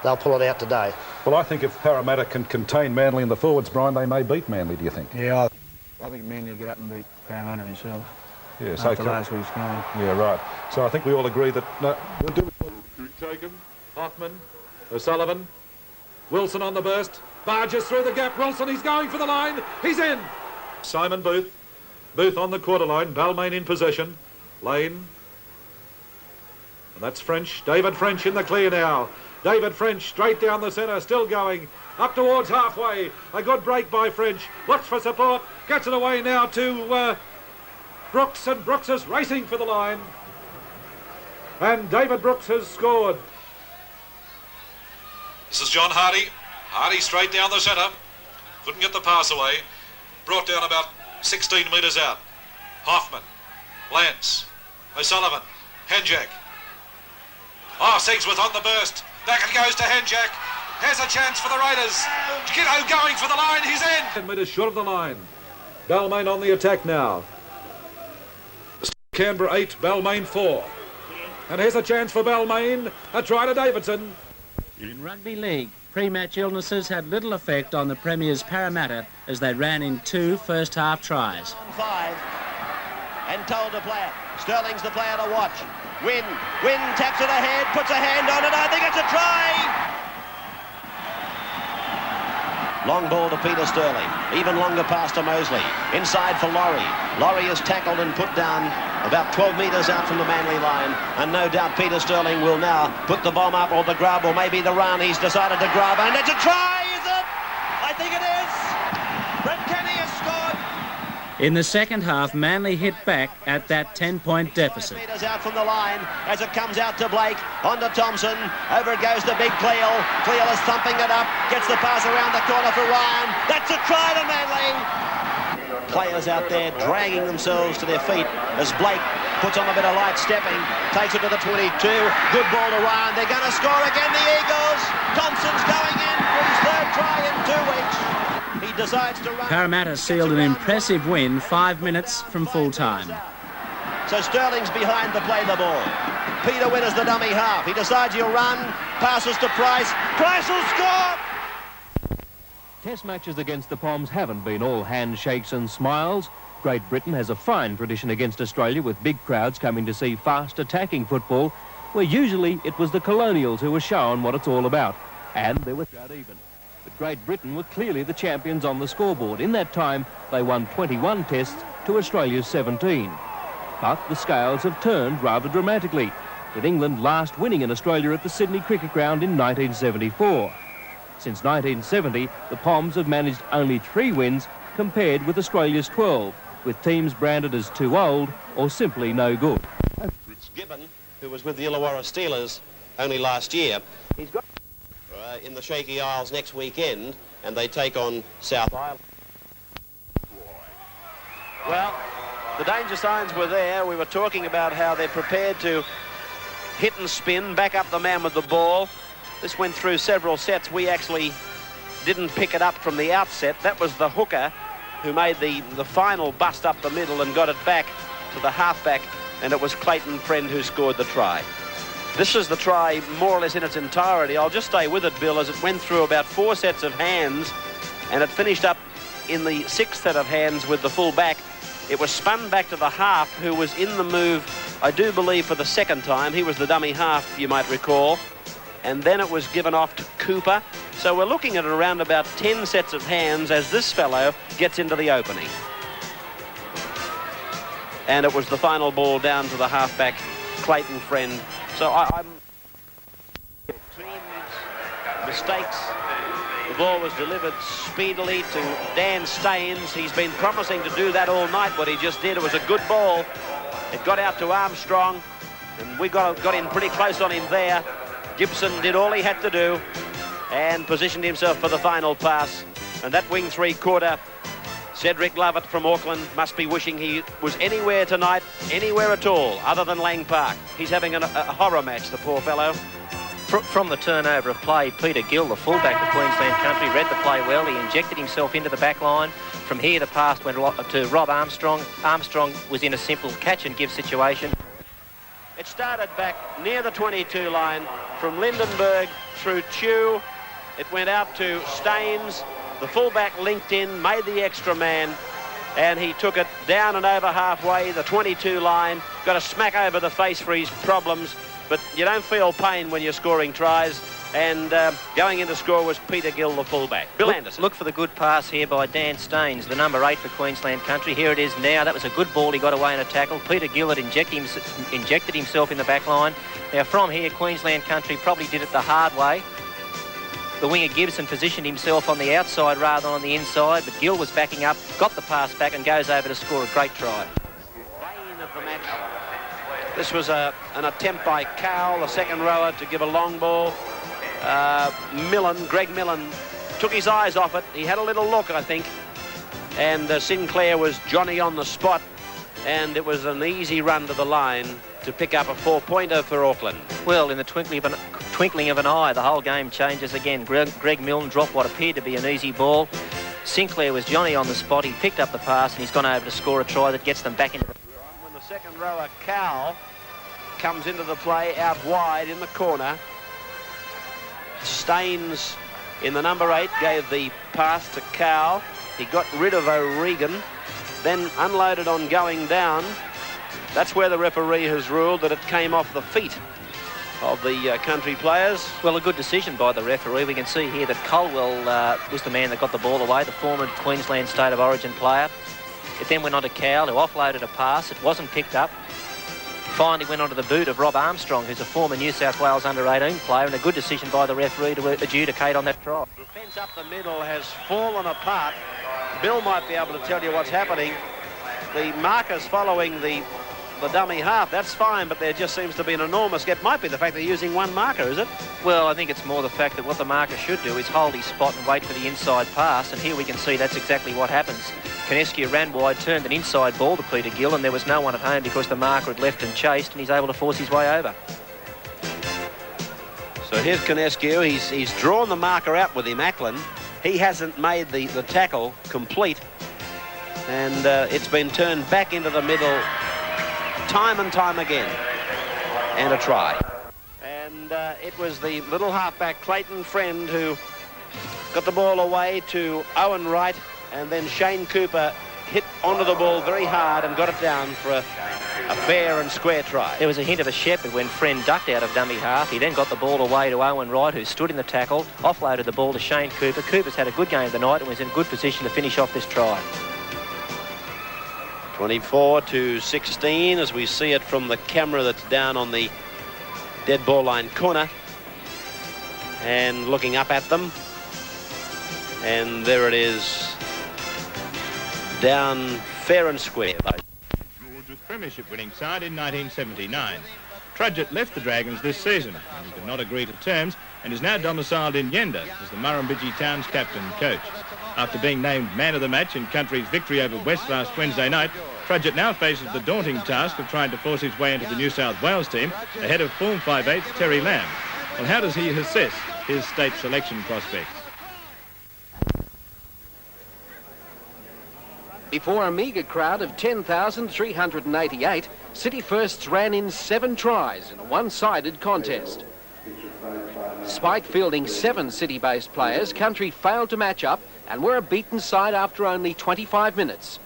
they'll pull it out today. Well, I think if Parramatta can contain Manly in the forwards, Brian, they may beat Manly, do you think? Yeah, I think Manly will get up and beat Parramatta themselves. Yes, after last week's game. Yeah, right. So I think we all agree that... we'll do Taken, Hoffman, O'Sullivan, Wilson on the burst, barges through the gap, Wilson, he's going for the line, he's in! Simon Booth. Booth on the quarter line, Balmain in possession. Lane. And that's French, David French in the clear now. David French straight down the centre, still going. Up towards halfway. A good break by French. Looks for support. Gets it away now to Brooks, and Brooks is racing for the line. And David Brooks has scored. This is John Hardy. Hardy straight down the centre. Couldn't get the pass away. Brought down about 16 metres out. Hoffman. Lance. O'Sullivan. Henjack. Oh, Sigsworth on the burst. Back it goes to Henjack. Has a chance for the Raiders. Giddo going for the line. He's in. 10 metres short of the line. Balmain on the attack now. Canberra 8, Balmain 4. And here's a chance for Balmain. A try to Davidson. In rugby league, pre-match illnesses had little effect on the Premier's Parramatta as they ran in 2 first-half tries. 5 and told to play it. Sterling's the player to watch. Wynn taps it ahead, puts a hand on it. I think it's a try. Long ball to Peter Sterling. Even longer pass to Mosley. Inside for Laurie. Laurie is tackled and put down about 12 metres out from the Manly line. And no doubt Peter Sterling will now put the bomb up, or the grub, or maybe the run. He's decided to grub, and it's a try, is it? I think it is. Brett Kenny has scored. In the second half, Manly hit back at that 10-point deficit. Metres out from the line as it comes out to Blake, on to Thompson, over it goes to Big Cleel. Cleel is thumping it up, gets the pass around the corner for Ryan. That's a try to Manly. Players out there dragging themselves to their feet as Blake puts on a bit of light stepping, takes it to the 22. Good ball to Ryan. They're going to score again, the Eagles. Thompson's going in for his 3rd try in 2 weeks. He decides to run. Parramatta sealed an impressive win 5 minutes from full time. So Sterling's behind to play the ball. Peter Wynn is the dummy half. He decides he'll run, passes to Price. Price will score! Test matches against the Poms haven't been all handshakes and smiles. Great Britain has a fine tradition against Australia, with big crowds coming to see fast attacking football, where usually it was the Colonials who were shown what it's all about. And they were out even. But Great Britain were clearly the champions on the scoreboard. In that time, they won 21 tests to Australia's 17. But the scales have turned rather dramatically, with England last winning in Australia at the Sydney Cricket Ground in 1974. Since 1970, the Poms have managed only 3 wins compared with Australia's 12, with teams branded as too old or simply no good. It's Gibbon, who was with the Illawarra Steelers only last year. He's got in the Shaky Isles next weekend, and they take on South Island. Well, the danger signs were there. We were talking about how they're prepared to hit and spin, back up the man with the ball. This went through several sets. We actually didn't pick it up from the outset. That was the hooker who made the final bust up the middle and got it back to the halfback, and it was Clayton Friend who scored the try. This is the try more or less in its entirety. I'll just stay with it, Bill, as it went through about 4 sets of hands, and it finished up in the 6th set of hands with the full back. It was spun back to the half, who was in the move, I do believe, for the 2nd time. He was the dummy half, you might recall. And then it was given off to Cooper. So we're looking at around about 10 sets of hands as this fellow gets into the opening. And it was the final ball down to the halfback, Clayton Friend. So I'm... mistakes. The ball was delivered speedily to Dan Staines. He's been promising to do that all night. What he just did, it was a good ball. It got out to Armstrong, and we got in pretty close on him there. Gibson did all he had to do and positioned himself for the final pass. And that wing 3-quarter, Cedric Lovett from Auckland must be wishing he was anywhere tonight, anywhere at all, other than Lang Park. He's having a horror match, the poor fellow. From the turnover of play, Peter Gill, the fullback of Queensland Country, read the play well. He injected himself into the back line. From here, the pass went to Rob Armstrong. Armstrong was in a simple catch-and-give situation. It started back near the 22 line from Lindenberg through Chew. It went out to Staines. The fullback linked in, made the extra man, and he took it down and over halfway, the 22 line. Got a smack over the face for his problems, but you don't feel pain when you're scoring tries. And going in to score was Peter Gill, the fullback. Bill Anderson. Look for the good pass here by Dan Staines, the number 8 for Queensland Country. Here it is now. That was a good ball. He got away in a tackle. Peter Gill had injected himself in the back line. Now from here, Queensland Country probably did it the hard way. The winger Gibson positioned himself on the outside rather than on the inside, but Gill was backing up, got the pass back and goes over to score a great try. This was an attempt by Cowell, the second rower, to give a long ball. Greg Millen, took his eyes off it. He had a little look, I think. And Sinclair was Johnny on the spot. And it was an easy run to the line to pick up a 4-pointer for Auckland. Well, in the twinkling of an eye, the whole game changes again. Greg Milne dropped what appeared to be an easy ball. Sinclair was Johnny on the spot. He picked up the pass and he's gone over to score a try that gets them back into the... When the second rower, Cowell, comes into the play out wide in the corner, Staines in the number 8 gave the pass to Cowell. He got rid of O'Regan, then unloaded on going down. That's where the referee has ruled that it came off the feet of the country players. Well, a good decision by the referee. We can see here that Colwell was the man that got the ball away, the former Queensland State of Origin player. It then went on to Cowell, who offloaded a pass. It wasn't picked up. Finally went onto the boot of Rob Armstrong, who's a former New South Wales under-18 player, and a good decision by the referee to adjudicate on that try. Defence up the middle has fallen apart. Bill might be able to tell you what's happening. The markers following the dummy half, that's fine, but there just seems to be an enormous gap. Might be the fact they're using one marker, is it? Well, I think it's more the fact that what the marker should do is hold his spot and wait for the inside pass, and here we can see that's exactly what happens. Kinescu ran wide, turned an inside ball to Peter Gill, and there was no one at home because the marker had left and chased, and he's able to force his way over. So here's Kinescu. He's drawn the marker out with him, Ackland. He hasn't made the tackle complete, and it's been turned back into the middle time and time again, and a try. And it was the little halfback Clayton Friend who got the ball away to Owen Wright, and then Shane Cooper hit onto the ball very hard and got it down for a fair and square try. There was a hint of a shepherd when Friend ducked out of dummy half. He then got the ball away to Owen Wright, who stood in the tackle, offloaded the ball to Shane Cooper. Cooper's had a good game of the night and was in good position to finish off this try. 24-16 as we see it from the camera that's down on the dead ball line corner, and looking up at them, and there it is, down fair and square. George's premiership winning side in 1979. Trudgett left the Dragons this season and could not agree to terms, and is now domiciled in Yenda as the Murrumbidgee Town's captain and coach. After being named man of the match in country's victory over West last Wednesday night, Trudgett now faces the daunting task of trying to force his way into the New South Wales team ahead of form 5/8 Terry Lamb. Well, how does he assess his state selection prospects? Before a meagre crowd of 10,388, City Firsts ran in 7 tries in a one-sided contest. Despite fielding 7 City-based players, Country failed to match up and were a beaten side after only 25 minutes.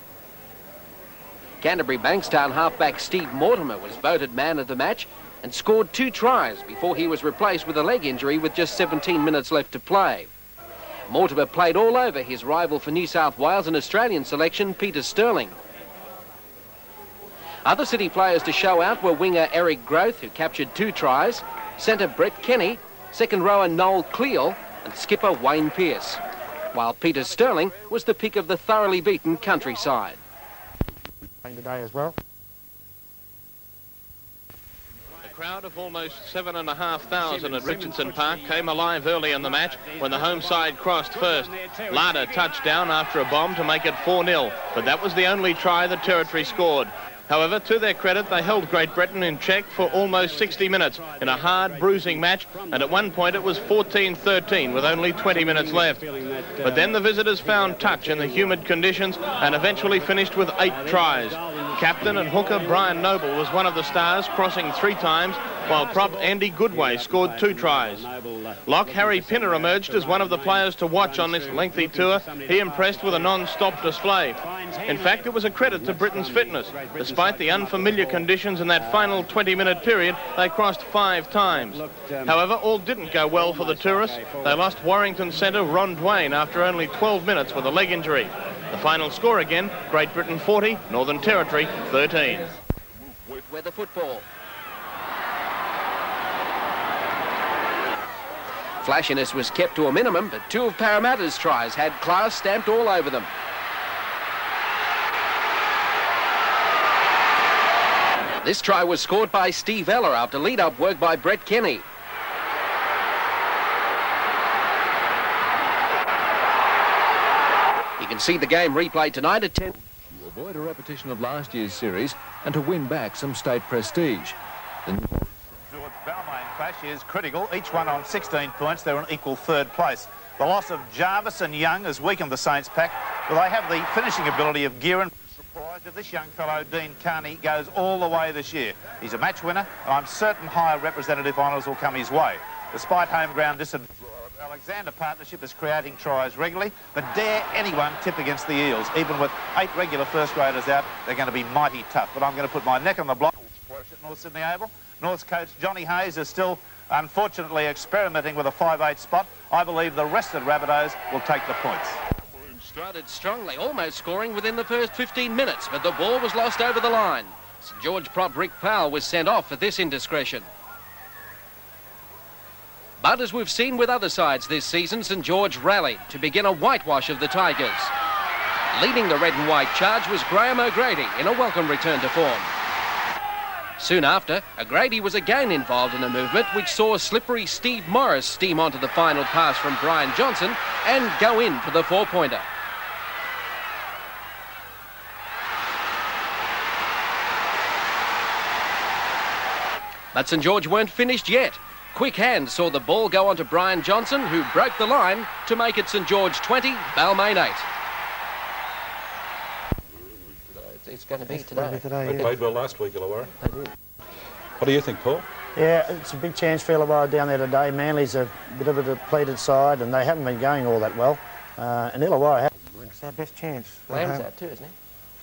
Canterbury Bankstown halfback Steve Mortimer was voted man of the match and scored 2 tries before he was replaced with a leg injury with just 17 minutes left to play. Mortimer played all over his rival for New South Wales and Australian selection, Peter Sterling. Other City players to show out were winger Eric Groth, who captured 2 tries, centre Brett Kenny, second rower Noel Cleal, and skipper Wayne Pearce, while Peter Sterling was the pick of the thoroughly beaten countryside. Today as well. A crowd of almost 7,500 at Richardson Park came alive early in the match when the home side crossed first. Larder touched down after a bomb to make it 4-0, but that was the only try the Territory scored. However, to their credit, they held Great Britain in check for almost 60 minutes in a hard, bruising match, and at one point it was 14-13 with only 20 minutes left. But then the visitors found touch in the humid conditions and eventually finished with 8 tries. Captain and hooker Brian Noble was one of the stars, crossing 3 times, while prop Andy Goodway scored 2 tries. Lock Harry Pinner emerged as one of the players to watch on this lengthy tour. He impressed with a non-stop display. In fact, it was a credit to Britain's fitness. Despite the unfamiliar conditions in that final 20-minute period, they crossed 5 times. However, all didn't go well for the tourists. They lost Warrington centre Ron Dwayne after only 12 minutes with a leg injury. The final score again, Great Britain 40, Northern Territory 13. Weather football. Flashiness was kept to a minimum, but 2 of Parramatta's tries had class stamped all over them. This try was scored by Steve Eller after lead-up work by Brett Kenny. You can see the game replayed tonight at 10. To avoid a repetition of last year's series and to win back some state prestige. George Balmain clash is critical. Each one on 16 points. They're in equal 3rd place. The loss of Jarvis and Young has weakened the Saints pack, but they have the finishing ability of Gearin. Surprised if this young fellow, Dean Carney, goes all the way this year. He's a match winner, and I'm certain higher representative honours will come his way. Despite home ground disadvantage, Alexander Partnership is creating tries regularly, but dare anyone tip against the Eels. Even with 8 regular first graders out, they're going to be mighty tough. But I'm going to put my neck on the block. At North Sydney Oval. North's coach Johnny Hayes is still, unfortunately, experimenting with a 5'8" spot. I believe the rest of the Rabbitohs will take the points. Started strongly, almost scoring within the first 15 minutes, but the ball was lost over the line. St George prop Rick Powell was sent off for this indiscretion. But as we've seen with other sides this season, St George rallied to begin a whitewash of the Tigers. Leading the red and white charge was Graham O'Grady in a welcome return to form. Soon after, O'Grady was again involved in a movement which saw slippery Steve Morris steam onto the final pass from Brian Johnson and go in for the 4-pointer. But St George weren't finished yet. Quick hands saw the ball go on to Brian Johnson, who broke the line to make it St George 20, Balmain 8. It's going to be today. They played well last week, Illawarra. They did. What do you think, Paul? Yeah, it's a big chance for Illawarra down there today. Manly's a bit of a depleted side, and they haven't been going all that well. And Illawarra It's our best chance. Lamb's out too, isn't he?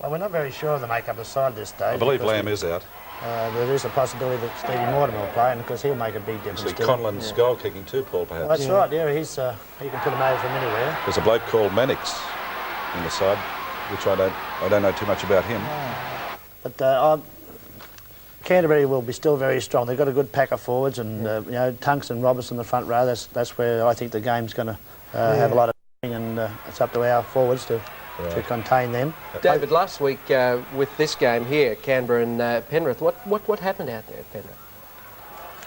Well, we're not very sure of the makeup of the side at this stage. I believe Lamb is out. There is a possibility that Stevie Mortimer will play, and because he'll make a big difference. See, Conlon's goal kicking too, Paul, perhaps. Well, that's right, yeah, he can put him over from anywhere. There's a bloke called Mannix in the side, which I don't know too much about him. But Canterbury will be still very strong. They've got a good pack of forwards, and you know, Tunks and Robertson in the front row. That's where I think the game's going to have a lot of, and it's up to our forwards to contain them. David, last week with this game here, Canberra and Penrith, what happened out there at Penrith?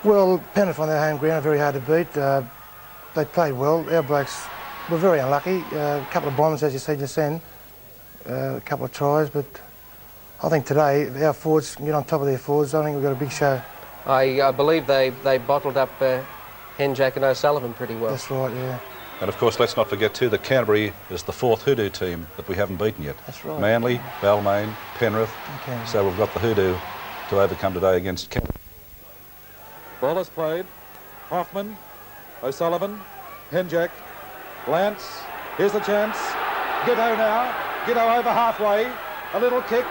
Well, Penrith on their home ground are very hard to beat. They played well. Our blokes were very unlucky. A couple of bombs, as you see just then, a couple of tries, but I think today our forwards can get on top of their forwards. I think we've got a big show. I believe they bottled up Henjack and O'Sullivan pretty well. That's right, yeah. And of course, let's not forget too that Canterbury is the 4th hoodoo team that we haven't beaten yet. That's right. Manly, Balmain, Penrith. Okay. So we've got the hoodoo to overcome today against Canterbury. Ball is played. Hoffman, O'Sullivan, Henjack, Lance. Here's the chance. Giddo now. Giddo over halfway. A little kick.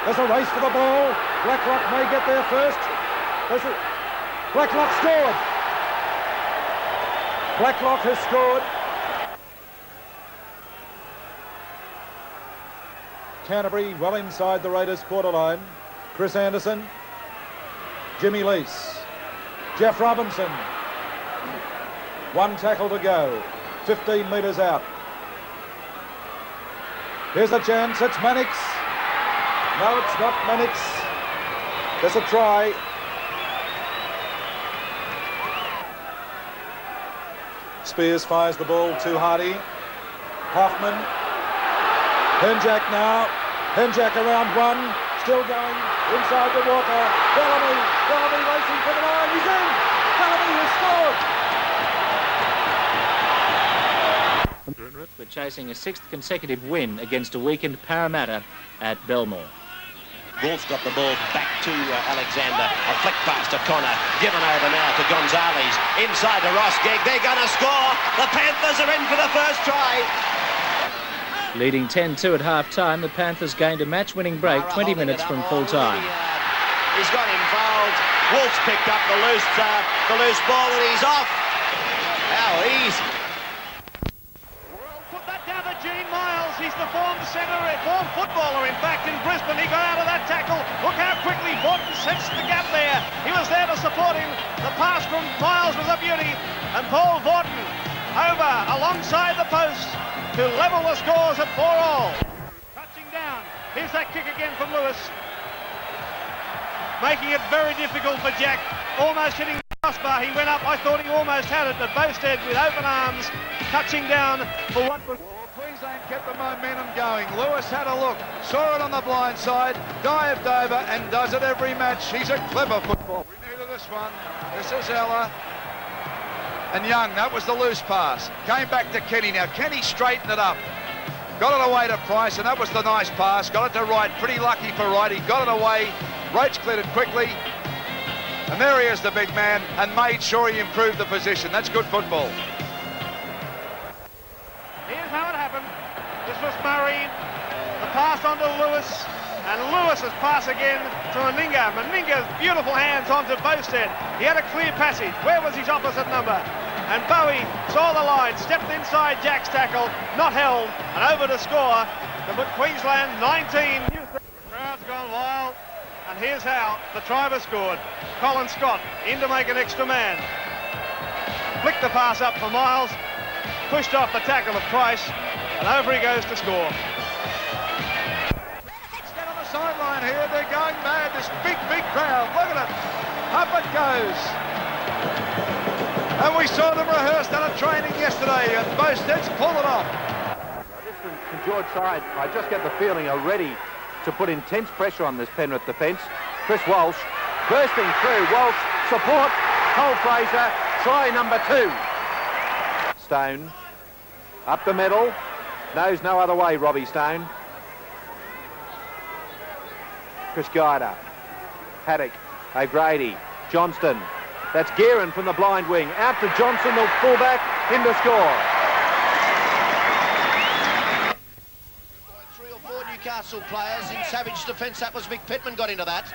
There's a race for the ball. Blacklock may get there first. Blacklock scored. Blacklock has scored. Canterbury well inside the Raiders' quarter line. Chris Anderson, Jimmy Lease, Jeff Robinson. 1 tackle to go. 15 metres out. Here's a chance. It's Mannix. No, it's not Mannix. There's a try. Spears fires the ball to Hardy. Hoffman. Henjack now. Henjack around 1. Still going inside the Walker. Bellamy. Bellamy racing for the line. He's in. Bellamy has scored. We're chasing a 6th consecutive win against a weakened Parramatta at Belmore. Wolf got the ball back to Alexander. A flick pass to Connor. Given over now to Gonzalez. Inside to Ross Gegg. They're going to score. The Panthers are in for the first try. Leading 10-2 at half-time, the Panthers gained a match-winning break 20 minutes from full-time. He's got involved. Wolf's picked up the loose ball and he's off. How easy. Put that down to Gene Miles. He's the formed footballer, in fact, in Brisbane. He got out of that tackle. Look how quickly Vaughton sensed the gap there. He was there to support him. The pass from Miles was a beauty. And Paul Vaughton over alongside the post to level the scores at 4-all. Touching down. Here's that kick again from Lewis. Making it very difficult for Jack. Almost hitting the crossbar. He went up. I thought he almost had it, but Bowstead with open arms touching down for what was... Queensland kept the momentum going. Lewis had a look, saw it on the blind side, dived over and does it every match. He's a clever footballer. We needed this one. This is Ella. And Young, that was the loose pass. Came back to Kenny. Now Kenny straightened it up. Got it away to Price, and that was the nice pass. Got it to Wright. Pretty lucky for Wright. He got it away. Roach cleared it quickly. And there he is, the big man, and made sure he improved the position. That's good football. Here's how it happened. This was Murray. The pass on to Lewis. And Lewis's pass again to Meninga. Meninga's beautiful hands onto Bowstead. He had a clear passage. Where was his opposite number? And Bowie saw the line, stepped inside Jack's tackle, not held, and over to score to put Queensland 19. The crowd's gone wild. And here's how the try was scored. Colin Scott in to make an extra man. Flicked the pass up for Miles. Pushed off the tackle of Price. And over he goes to score. Stand on the sideline here. They're going mad. This big crowd. Look at it. Up it goes. And we saw them rehearse that at training yesterday. And Bowstead's pulled it off. This St George side, I just get the feeling, are ready to put intense pressure on this Penrith defence. Chris Walsh bursting through. Walsh, support, Cole Fraser, try number 2. Stone, up the middle, knows no other way, Robbie Stone. Chris Guider, Haddock, O'Grady, Johnston. That's Guerin from the blind wing. Out to Johnson, the fullback, in to score. Newcastle players in savage defence. That was Mick Pittman got into that.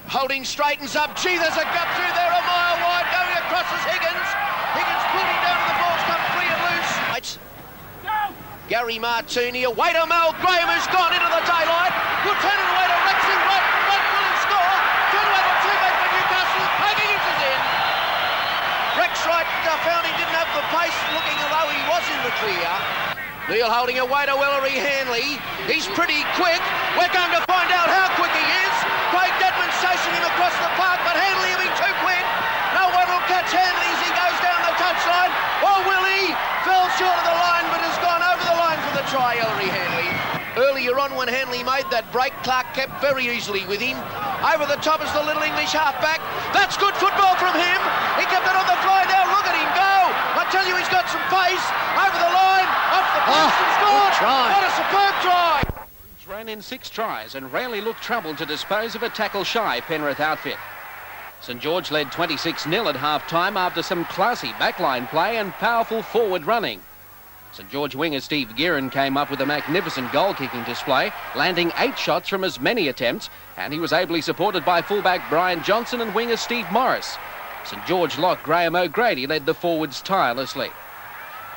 Holding straightens up. Gee, there's a gap through there a mile wide. Going across is Higgins. Higgins pulling down to the ball's come free and loose. Gary Martini away to Mel Graham, who's gone into the daylight. Will turn it away to Rexing. Right will score. Turn away to two-back for Newcastle. Higgins is in. Rex Wright found he didn't have the pace, looking as though he was in the clear. Neil holding away to Ellery Hanley. He's pretty quick. We're going to find out how quick he is. Craig Dedman's chasing him across the park, but Hanley will be too quick. No one will catch Hanley as he goes down the touchline. Oh, Willie fell short of the line, but has gone over the line for the try, Ellery Hanley. Earlier on when Hanley made that break, Clark kept very easily with him. Over the top is the little English halfback. That's good football from him. He kept it on the fly now. Look at him go. I tell you, he's got some pace. Over the line, off the post and scored. What a superb try. Ran in 6 tries and rarely looked troubled to dispose of a tackle-shy Penrith outfit. St George led 26-0 at half-time after some classy backline play and powerful forward running. St George winger Steve Guerin came up with a magnificent goal-kicking display, landing 8 shots from as many attempts, and he was ably supported by fullback Brian Johnson and winger Steve Morris. St George lock Graham O'Grady led the forwards tirelessly.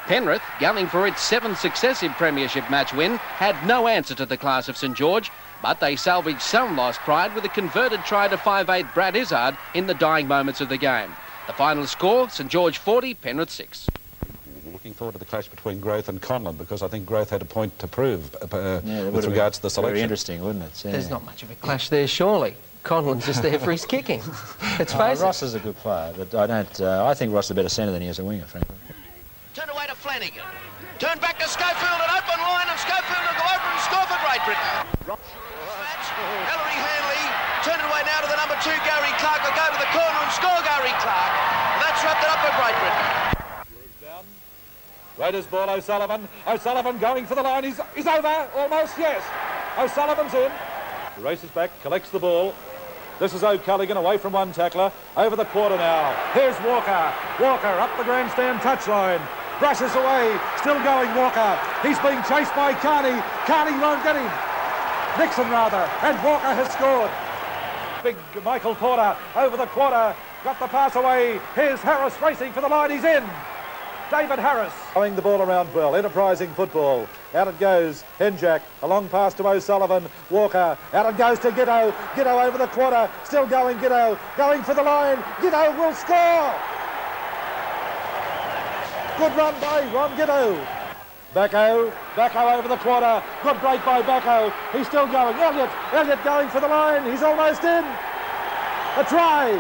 Penrith, gunning for its 7th successive premiership match win, had no answer to the class of St George, but they salvaged some lost pride with a converted try to 5'8" Brad Izzard in the dying moments of the game. The final score, St George 40, Penrith 6. Looking forward to the clash between Growth and Conlon, because I think Growth had a point to prove with regards to the selection. Very interesting, wouldn't it? Yeah. There's not much of a clash there, surely. Conlon's just there for his kicking. Let's face it. Ross is a good player, but I think Ross is a better centre than he is a winger, frankly. Turn away to Flanagan. Turn back to Schofield, an open line, and Schofield will go over and score for Great Britain. Ellery Hanley, turn it away now to the number 2, Gary Clark, will go to the corner and score Gary Clark. And that's wrapped it up for Great Britain. Raiders ball, O'Sullivan. O'Sullivan going for the line. He's over, almost, yes. O'Sullivan's in. He races back, collects the ball. This is O'Callaghan away from one tackler. Over the quarter now. Here's Walker. Walker up the grandstand touchline. Brushes away. Still going, Walker. He's being chased by Carney. Carney won't get him. Nixon, rather. And Walker has scored. Big Michael Porter over the quarter. Got the pass away. Here's Harris racing for the line. He's in. David Harris. Throwing the ball around well. Enterprising football. Out it goes. Henjack. A long pass to O'Sullivan. Walker. Out it goes to Giddo. Giddo over the quarter. Still going, Giddo. Going for the line. Giddo will score. Good run by Ron Giddo. Backo over the quarter. Good break by Backo. He's still going. Elliott going for the line. He's almost in. A try.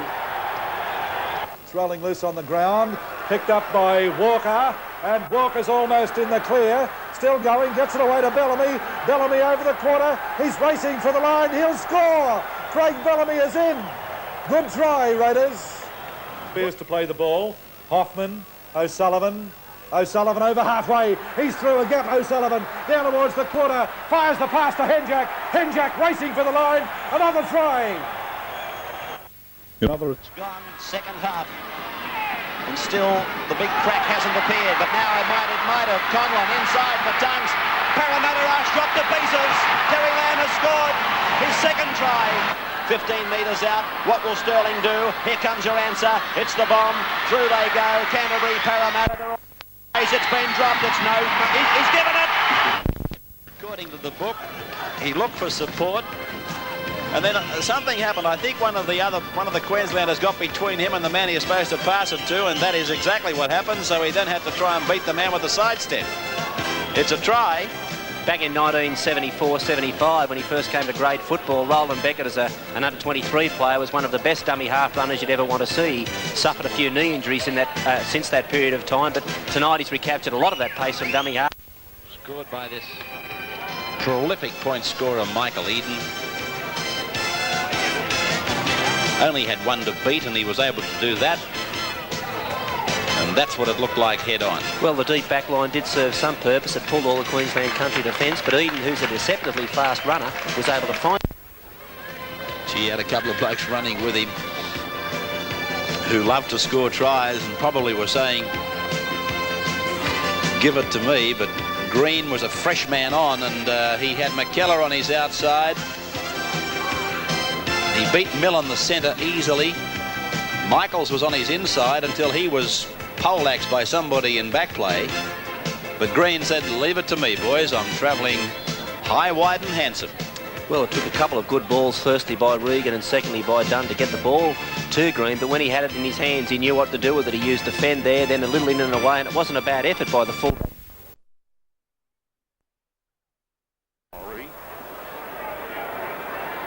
It's rolling loose on the ground. Picked up by Walker. And Walker's almost in the clear. Still going. Gets it away to Bellamy. Bellamy over the quarter. He's racing for the line. He'll score. Craig Bellamy is in. Good try, Raiders. Appears to play the ball. Hoffman. O'Sullivan over halfway. He's through a gap, O'Sullivan. Down towards the quarter. Fires the pass to Henjack. Henjack racing for the line. Another try. It's gone second half. And still the big crack hasn't appeared. But now it might have. Conlon inside for Tunks. Parramatta Arch dropped to pieces. Terry Lamb has scored his second try. 15 metres out. What will Sterling do? Here comes your answer. It's the bomb. Through they go. Canterbury, Parramatta. It's been dropped. It's no. He's given it. According to the book, he looked for support. And then something happened. I think one of the Queenslanders got between him and the man he was supposed to pass it to, and that is exactly what happened. So he then had to try and beat the man with the sidestep. It's a try. Back in 1974-75, when he first came to grade football, Roland Beckett, as an under-23 player, was one of the best dummy half runners you'd ever want to see. He suffered a few knee injuries in that since that period of time, but tonight he's recaptured a lot of that pace from dummy half. Scored by this prolific point scorer, Michael Eden. Only had one to beat, and he was able to do that. And that's what it looked like head on. Well, the deep back line did serve some purpose. It pulled all the Queensland country defence, but Eden, who's a deceptively fast runner, was able to find... He had a couple of blokes running with him who loved to score tries and probably were saying, give it to me, but Green was a fresh man on, and he had McKellar on his outside. He beat Mill on the centre easily. Michaels was on his inside until he was poleaxed by somebody in back play. But Green said, leave it to me, boys. I'm travelling high, wide and handsome. Well, it took a couple of good balls, firstly by Regan and secondly by Dunn, to get the ball to Green. But when he had it in his hands, he knew what to do with it. He used the fend there, then a little in and away, and it wasn't a bad effort by the full.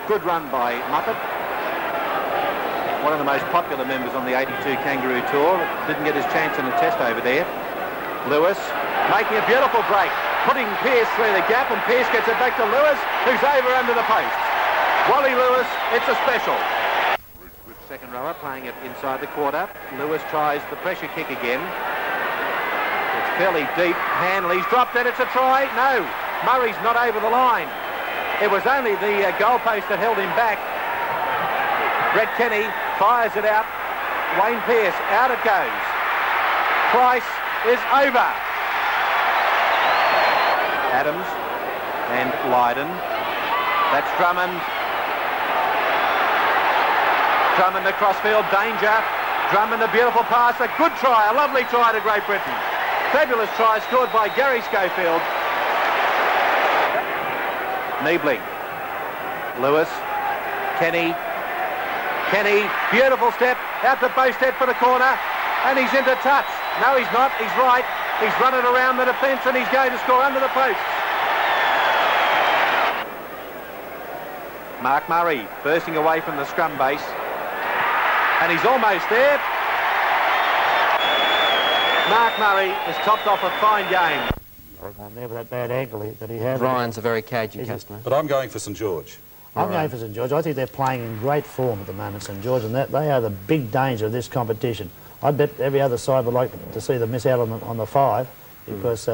Good run by Muppet. One of the most popular members on the 82 Kangaroo Tour. Didn't get his chance in the test over there. Lewis making a beautiful break, putting Pearce through the gap, and Pearce gets it back to Lewis, who's over under the post. Wally Lewis, it's a special. Good second rower playing it inside the quarter. Lewis tries the pressure kick again. It's fairly deep. Hanley's dropped it. It's a try. No, Murray's not over the line. It was only the goalpost that held him back. Brett Kenny fires it out. Wayne Pearce, out it goes. Price is over. Adams and Lydon. That's Drummond. Drummond across field, danger. Drummond, a beautiful pass, a good try, a lovely try to Great Britain. Fabulous try scored by Gary Schofield. Niebling. Lewis. Kenny, beautiful step, out to Bowstead for the corner, and he's into touch. No, he's not, he's right. He's running around the defence, and he's going to score under the posts. Mark Murray bursting away from the scrum base, and he's almost there. Mark Murray has topped off a fine game. Never that bad ankle that he had. Ryan's a very cagey customer. But I'm going for St George. I'm going for St George. I think they're playing in great form at the moment, St George, and that they are the big danger of this competition. I bet every other side would like to see them miss out on the 5, because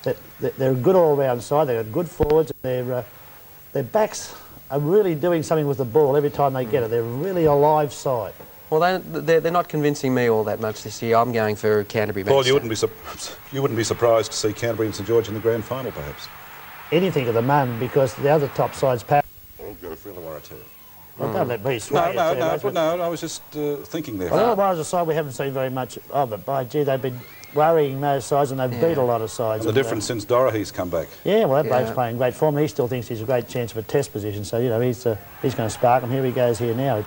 they're a good all-round side. They've got good forwards. They're their backs are really doing something with the ball every time they get it. They're really a live side. Well, they're not convincing me all that much this year. I'm going for Canterbury. Paul, you wouldn't be surprised to see Canterbury and St George in the grand final, perhaps? Anything at the moment, because the other top sides... I'll go for Illawarra too. Well, don't let me sway No, I was just thinking there. Well, Illawarra's a side we haven't seen very much of, but by gee, they've been worrying those sides and they've beat a lot of sides. And the difference since Dorahy's come back. Yeah, well, that bloke's playing great form. He still thinks he's a great chance of a test position, so, you know, he's going to spark him. Here he goes here now.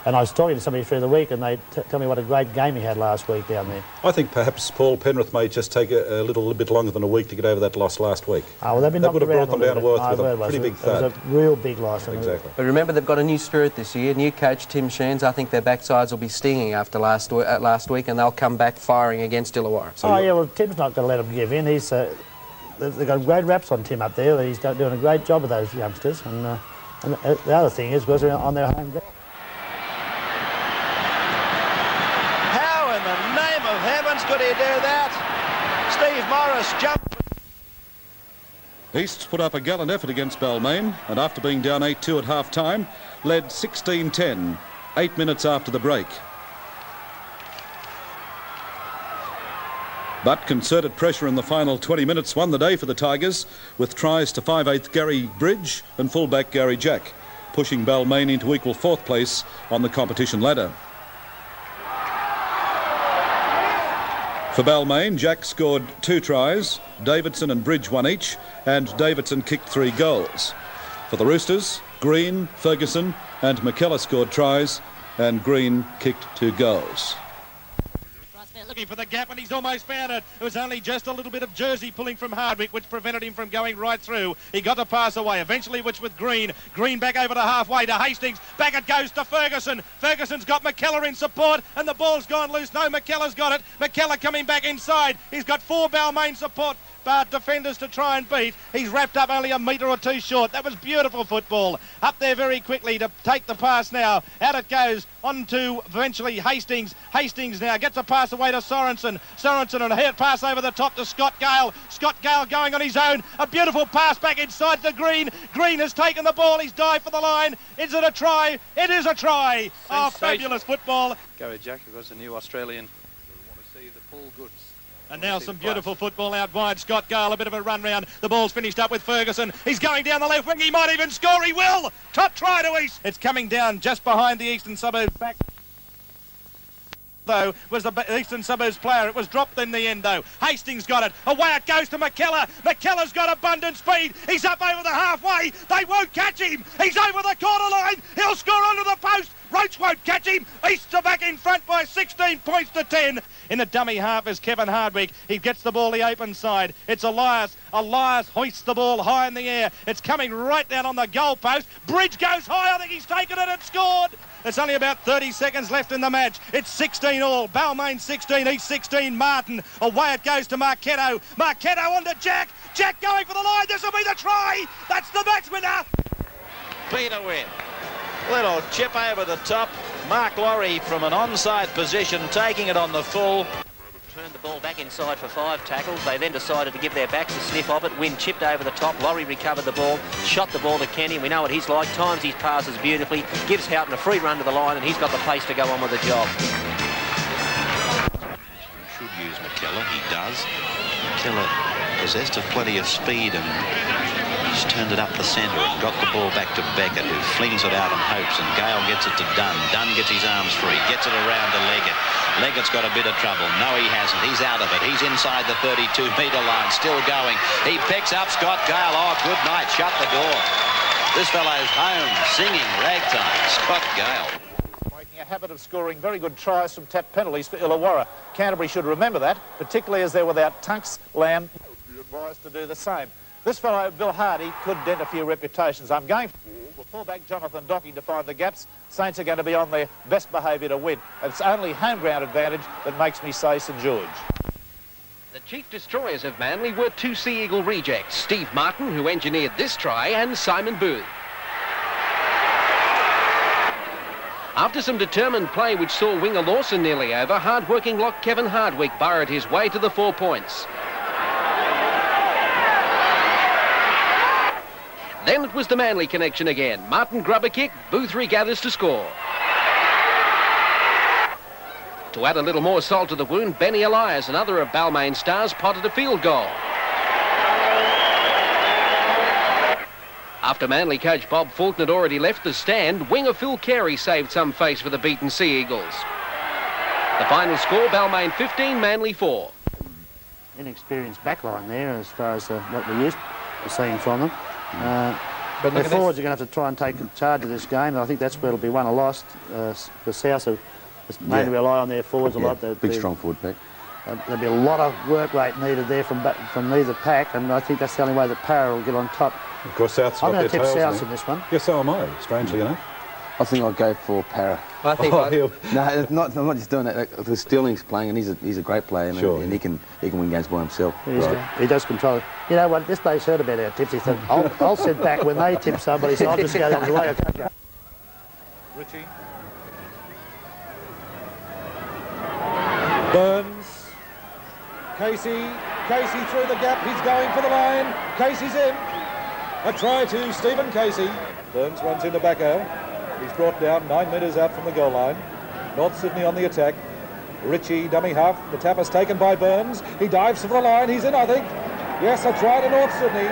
And I was talking to somebody through the week and they tell me what a great game he had last week down there. I think perhaps Paul Penrith may just take a little bit longer than a week to get over that loss last week. Oh, well, they've been that would have brought knocked them down to around earth with a pretty big thud. It was a real big loss. Exactly. But remember, they've got a new spirit this year. New coach Tim Sheens. I think their backsides will be stinging after last week, and they'll come back firing against Illawarra. So yeah, well, Tim's not going to let them give in. He's they've got great raps on Tim up there. He's doing a great job with those youngsters. And the other thing is, because they're on their home ground. Could he do that? Steve Morris jumped. East put up a gallant effort against Balmain, and after being down 8-2 at half-time, led 16-10, 8 minutes after the break. But concerted pressure in the final 20 minutes won the day for the Tigers, with tries to 5/8 Gary Bridge and fullback Gary Jack, pushing Balmain into equal fourth place on the competition ladder. For Balmain, Jack scored 2 tries, Davidson and Bridge won each, and Davidson kicked 3 goals. For the Roosters, Green, Ferguson and McKellar scored tries, and Green kicked 2 goals. Looking for the gap, and he's almost found it. It was only just a little bit of Jersey pulling from Hardwick, which prevented him from going right through. He got the pass away, eventually which with Green. Green back over to halfway to Hastings. Back it goes to Ferguson. Ferguson's got McKellar in support, and the ball's gone loose. No, McKellar's got it. McKellar coming back inside. He's got 4 Balmain support defenders to try and beat. He's wrapped up only a metre or 2 short. That was beautiful football. Up there very quickly to take the pass now. Out it goes on to eventually Hastings. Hastings now gets a pass away to Sorensen. Sorensen and a pass over the top to Scott Gale. Scott Gale going on his own. A beautiful pass back inside to Green. Green has taken the ball. He's dived for the line. Is it a try? It is a try. Oh, fabulous football. Gary Jack, who was a new Australian. We want to see the full goods. And now some beautiful football out wide. Scott Gale, a bit of a run round. The ball's finished up with Ferguson. He's going down the left wing. He might even score. He will. Top try to East. It's coming down just behind the Eastern Suburbs back. Though, was the Eastern Suburbs player. It was dropped in the end, though. Hastings got it. Away it goes to McKellar. McKellar's got abundant speed. He's up over the halfway. They won't catch him. He's over the corner line. He'll score under the post. Roach won't catch him. East are back in front by 16 points to 10. In the dummy half is Kevin Hardwick. He gets the ball the open side. It's Elias. Elias hoists the ball high in the air. It's coming right down on the goal post. Bridge goes high. I think he's taken it and scored. There's only about 30 seconds left in the match. It's 16 all. Balmain 16, East 16, Martin. Away it goes to Marchetto. Marchetto onto Jack. Jack going for the line. This will be the try. That's the match winner. Peter win. Little chip over the top. Mark Laurie from an onside position, taking it on the full. Turned the ball back inside for 5 tackles. They then decided to give their backs a sniff of it. Wynn chipped over the top. Laurie recovered the ball, shot the ball to Kenny. We know what he's like. Times his passes beautifully. Gives Houghton a free run to the line, and he's got the pace to go on with the job. Should use McKellar. He does. McKellar possessed of plenty of speed and he's turned it up the centre and got the ball back to Beckett, who flings it out and hopes, and Gale gets it to Dunn. Dunn gets his arms free, gets it around to Leggett. Leggett's got a bit of trouble. No, he hasn't. He's out of it. He's inside the 32-metre line, still going. He picks up Scott Gale. Oh, good night. Shut the door. This fellow's home, singing ragtime. Scott Gale. Making a habit of scoring very good tries from tap penalties for Illawarra. Canterbury should remember that, particularly as they're without Tunks, Lamb. You're advised to do the same. This fellow, Bill Hardy, could dent a few reputations. I'm going for fullback Jonathan Docking to find the gaps. Saints are going to be on their best behaviour to win. It's only home ground advantage that makes me say St George. The chief destroyers of Manly were 2 Sea Eagle rejects, Steve Martin, who engineered this try, and Simon Booth. After some determined play which saw winger Lawson nearly over, hard-working lock Kevin Hardwick burrowed his way to the 4 points. Then it was the Manly connection again. Martin grub a kick, Boothry gathers to score. To add a little more salt to the wound, Benny Elias, another of Balmain stars, potted a field goal. After Manly coach Bob Fulton had already left the stand, winger Phil Carey saved some face for the beaten Sea Eagles. The final score, Balmain 15, Manly 4. Inexperienced backline there as far as what we're used to seeing from them. But their forwards are going to have to try and take charge of this game. I think that's where it'll be won or lost. The South have mainly rely on their forwards a lot. Big strong forward pack. There'll be a lot of work rate needed there from either pack, and I think that's the only way that Para will get on top. Of course, South's got their tails. I'm going to tip South in this one. Yes, so am I, strangely enough. I think I'll go for Para. I think no, I'm not just doing that. The Sterling's playing, and he's a great player, and he can win games by himself. He does control it. You know what? This bloke's heard about our tips. He said, "I'll sit back when they tip somebody, so I'll just go the other way." I can't go. Richie. Burns. Casey through the gap. He's going for the line. Casey's in. A try to Stephen Casey. Burns runs into Backo. He's brought down 9 metres out from the goal line. North Sydney on the attack. Ritchie, dummy half. The tap is taken by Burns. He dives for the line. He's in, I think. Yes, a try to North Sydney.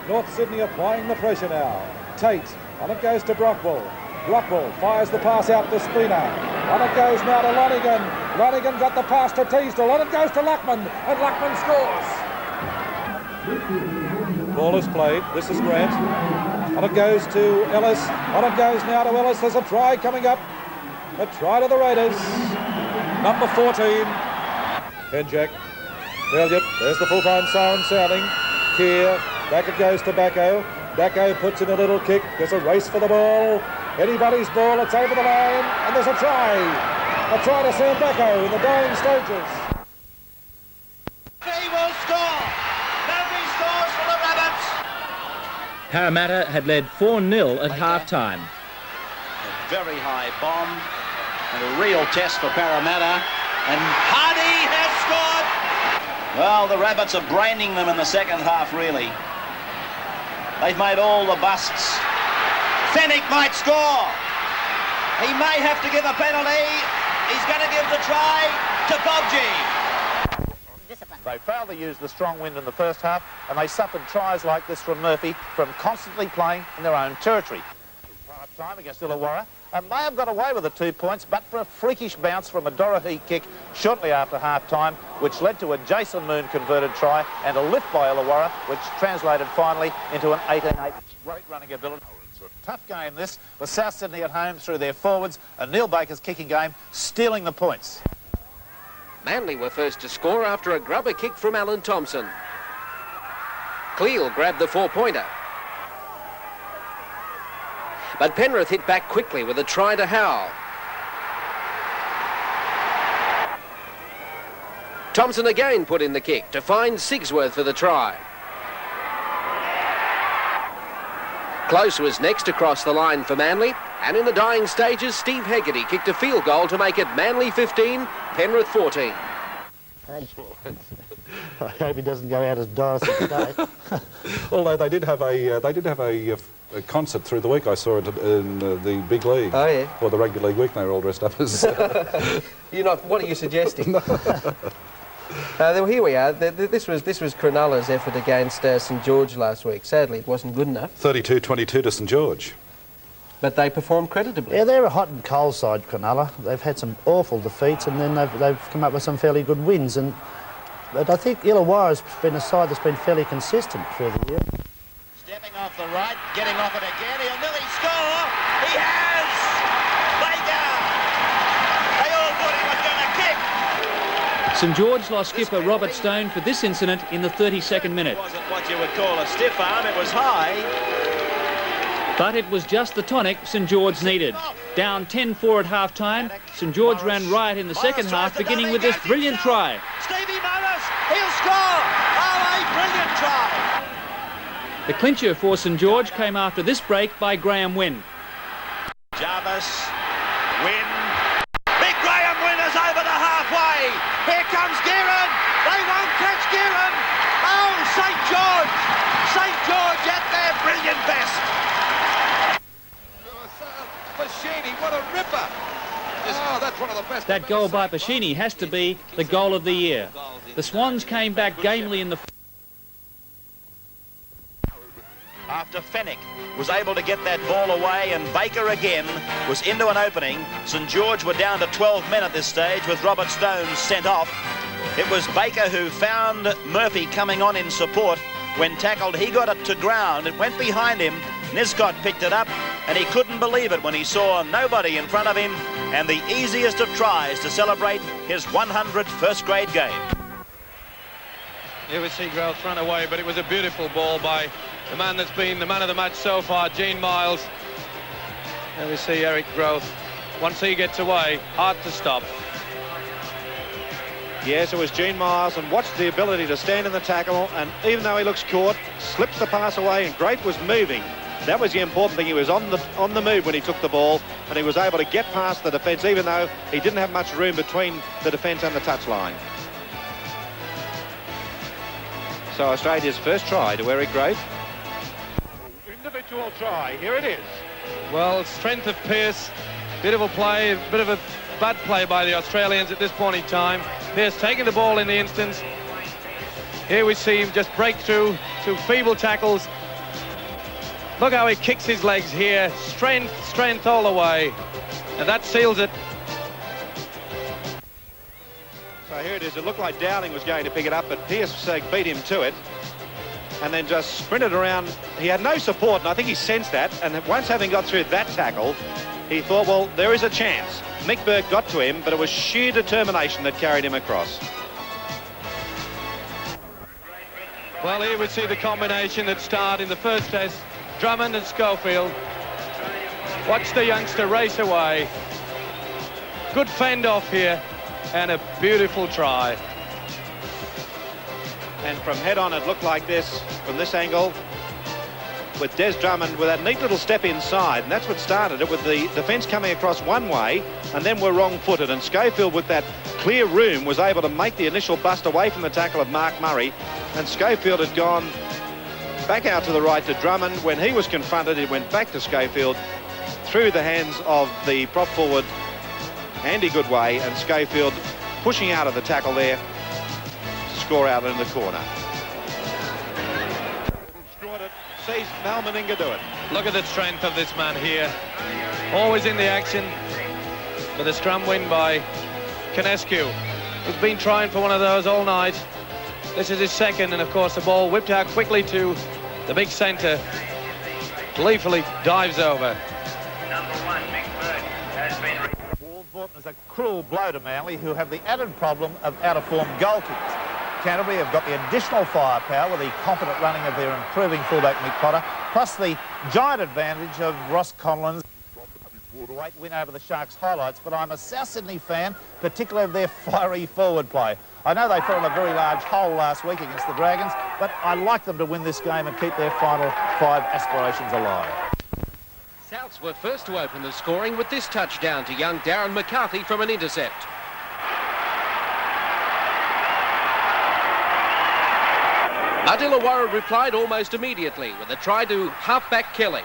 North Sydney applying the pressure now. Tate. On it goes to Brockwell. Brockwell fires the pass out to Spina. On it goes now to Lonigan. Lonigan got the pass to Teasdale. On it goes to Luckman. And Luckman scores. Ball is played. This is Grant. On it goes to Ellis. On it goes now to Ellis. There's a try coming up. A try to the Raiders. Number 14. Henjack. Elliott. There's the full-time siren sounding. Keir. Back it goes to Backo. Backo puts in a little kick. There's a race for the ball. Anybody's ball. It's over the line. And there's a try. A try to Sam Backo in the dying stages. He will score. Nobody scores for the Rabbits. Parramatta had led 4-0 at half-time. A very high bomb and a real test for Parramatta. And Hardy has scored. Well, the Rabbits are braining them in the second half, really. They've made all the busts. Fennick might score. He may have to give a penalty. He's going to give the try to Bobji. They failed to use the strong wind in the first half, and they suffered tries like this from Murphy from constantly playing in their own territory. Time against Illawarra, and may have got away with the 2 points, but for a freakish bounce from a Dorothy kick shortly after half-time, which led to a Jason Moon converted try and a lift by Illawarra, which translated finally into an 18-8. Great running ability. It's a tough game, this, with South Sydney at home through their forwards, and Neil Baker's kicking game stealing the points. Manly were first to score after a grubber kick from Alan Thompson. Cleal grabbed the 4-pointer. But Penrith hit back quickly with a try to Howell. Thompson again put in the kick to find Sigsworth for the try. Close was next across the line for Manly, and in the dying stages, Steve Hegarty kicked a field goal to make it Manly 15, Penrith 14. I hope he doesn't go out as Dorothy today. Although they did have a concert through the week. I saw it in the big league. Oh yeah. Or the rugby league week. They were all dressed up as. You're not. What are you suggesting? Here we are. This was Cronulla's effort against St George last week. Sadly, it wasn't good enough. 32-22 to St George. But they performed creditably. Yeah, they're a hot and cold side, Cronulla. They've had some awful defeats, and then they've come up with some fairly good wins. But I think Illawarra's been a side that's been fairly consistent through the year. Stepping off the right, getting off it again. He'll nearly score. He has. Baker. They all thought he was going to kick. St George lost skipper Robert Stone for this incident in the 32nd minute. It wasn't what you would call a stiff arm. It was high. But it was just the tonic St George needed. Down 10-4 at half-time, St George ran riot in the second half, beginning with this brilliant try. Stevie Morris, he'll score. Oh, a brilliant try. The clincher for St George came after this break by Graham Wynn. Jarvis, Wynn. Big Graham Wynn is over the halfway. Here comes Guerin. They won't catch Guerin. Oh, St George. St George at their brilliant best. Bashini, what a ripper. Oh, that's one of the best. That goal by Bashini has to be the goal of the year. The Swans came back gamely in the... After Fennick was able to get that ball away, and Baker again was into an opening. St George were down to 12 men at this stage with Robert Stones sent off. It was Baker who found Murphy coming on in support. When tackled, he got it to ground. It went behind him. Niscott picked it up, and he couldn't believe it when he saw nobody in front of him, and the easiest of tries to celebrate his 100th first-grade game. Here we see Growth run away, but it was a beautiful ball by the man that's been the man of the match so far, Gene Miles. There we see Eric Growth. Once he gets away, hard to stop. Yes, it was Gene Miles, and watched the ability to stand in the tackle, and even though he looks caught, slips the pass away, and Great was moving. That was the important thing. He was on the move when he took the ball, and he was able to get past the defence, even though he didn't have much room between the defence and the touchline. So Australia's first try to Eric Grave. Individual try, here it is. Well, strength of Pearce, beautiful play, a bit of a bad play by the Australians at this point in time. Pearce taking the ball in the instance. Here we see him just break through to feeble tackles. Look how he kicks his legs here. Strength all the way. And that seals it. So here it is. It looked like Dowling was going to pick it up, but Pearce beat him to it. And then just sprinted around. He had no support, and I think he sensed that. And once having got through that tackle, he thought, well, there is a chance. Mick Burke got to him, but it was sheer determination that carried him across. Well, here we see the combination that starred in the first test. Drummond and Schofield. Watch the youngster race away. Good fend off here, and a beautiful try. And from head on, it looked like this, from this angle, with Des Drummond with that neat little step inside, and that's what started it, with the defence coming across one way, and then were wrong-footed, and Schofield, with that clear room, was able to make the initial bust away from the tackle of Mark Murray, and Schofield had gone back out to the right to Drummond. When he was confronted, it went back to Schofield, through the hands of the prop forward, Andy Goodway, and Schofield pushing out of the tackle there to score out in the corner. Sees Mal Meninga do it. Look at the strength of this man here. Always in the action. With a scrum win by Canescu, who's been trying for one of those all night. This is his second, and of course the ball whipped out quickly to the big centre. Gleefully dives over. Paul Vorton is a cruel blow to Manly, who have the added problem of out-of-form goal kicks. Canterbury have got the additional firepower with the confident running of their improving fullback Mick Potter, plus the giant advantage of Ross Conlon's great win over the Sharks highlights. But I'm a South Sydney fan, particularly of their fiery forward play. I know they fell in a very large hole last week against the Dragons, but I like them to win this game and keep their final 5 aspirations alive. Souths were first to open the scoring with this touchdown to young Darren McCarthy from an intercept. But Illawarra replied almost immediately with a try to halfback Kelly.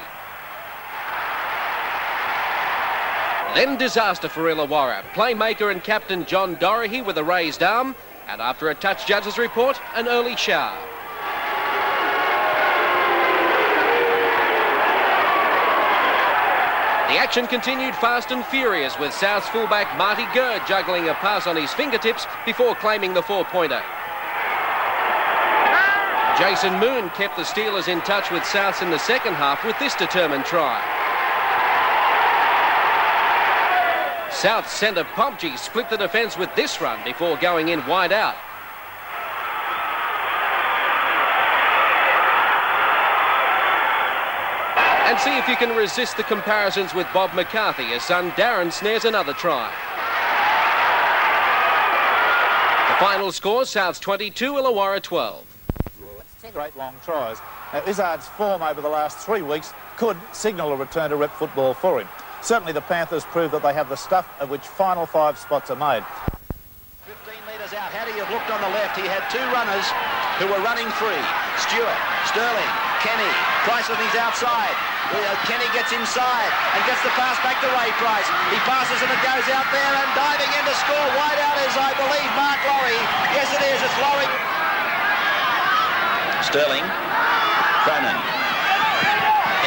Then disaster for Illawarra. Playmaker and captain John Dorahy with a raised arm, and after a touch judge's report, an early shower. The action continued fast and furious, with South's fullback Marty Gurd juggling a pass on his fingertips before claiming the 4-pointer. Jason Moon kept the Steelers in touch with Souths in the second half with this determined try. South centre Popji split the defence with this run before going in wide out. And see if you can resist the comparisons with Bob McCarthy as son Darren snares another try. The final score, Souths 22, Illawarra 12. 10 great long tries. Now, Izzard's form over the last 3 weeks could signal a return to rep football for him. Certainly the Panthers prove that they have the stuff of which final 5 spots are made. 15 metres out, Hattie have looked on the left. He had 2 runners who were running free. Stewart, Sterling, Kenny. Price with his outside. Kenny gets inside and gets the pass back to Ray Price. He passes and it goes out there and diving in to score. Wide out is, I believe, Mark Laurie. Yes, it is. It's Laurie. Sterling. Cronin.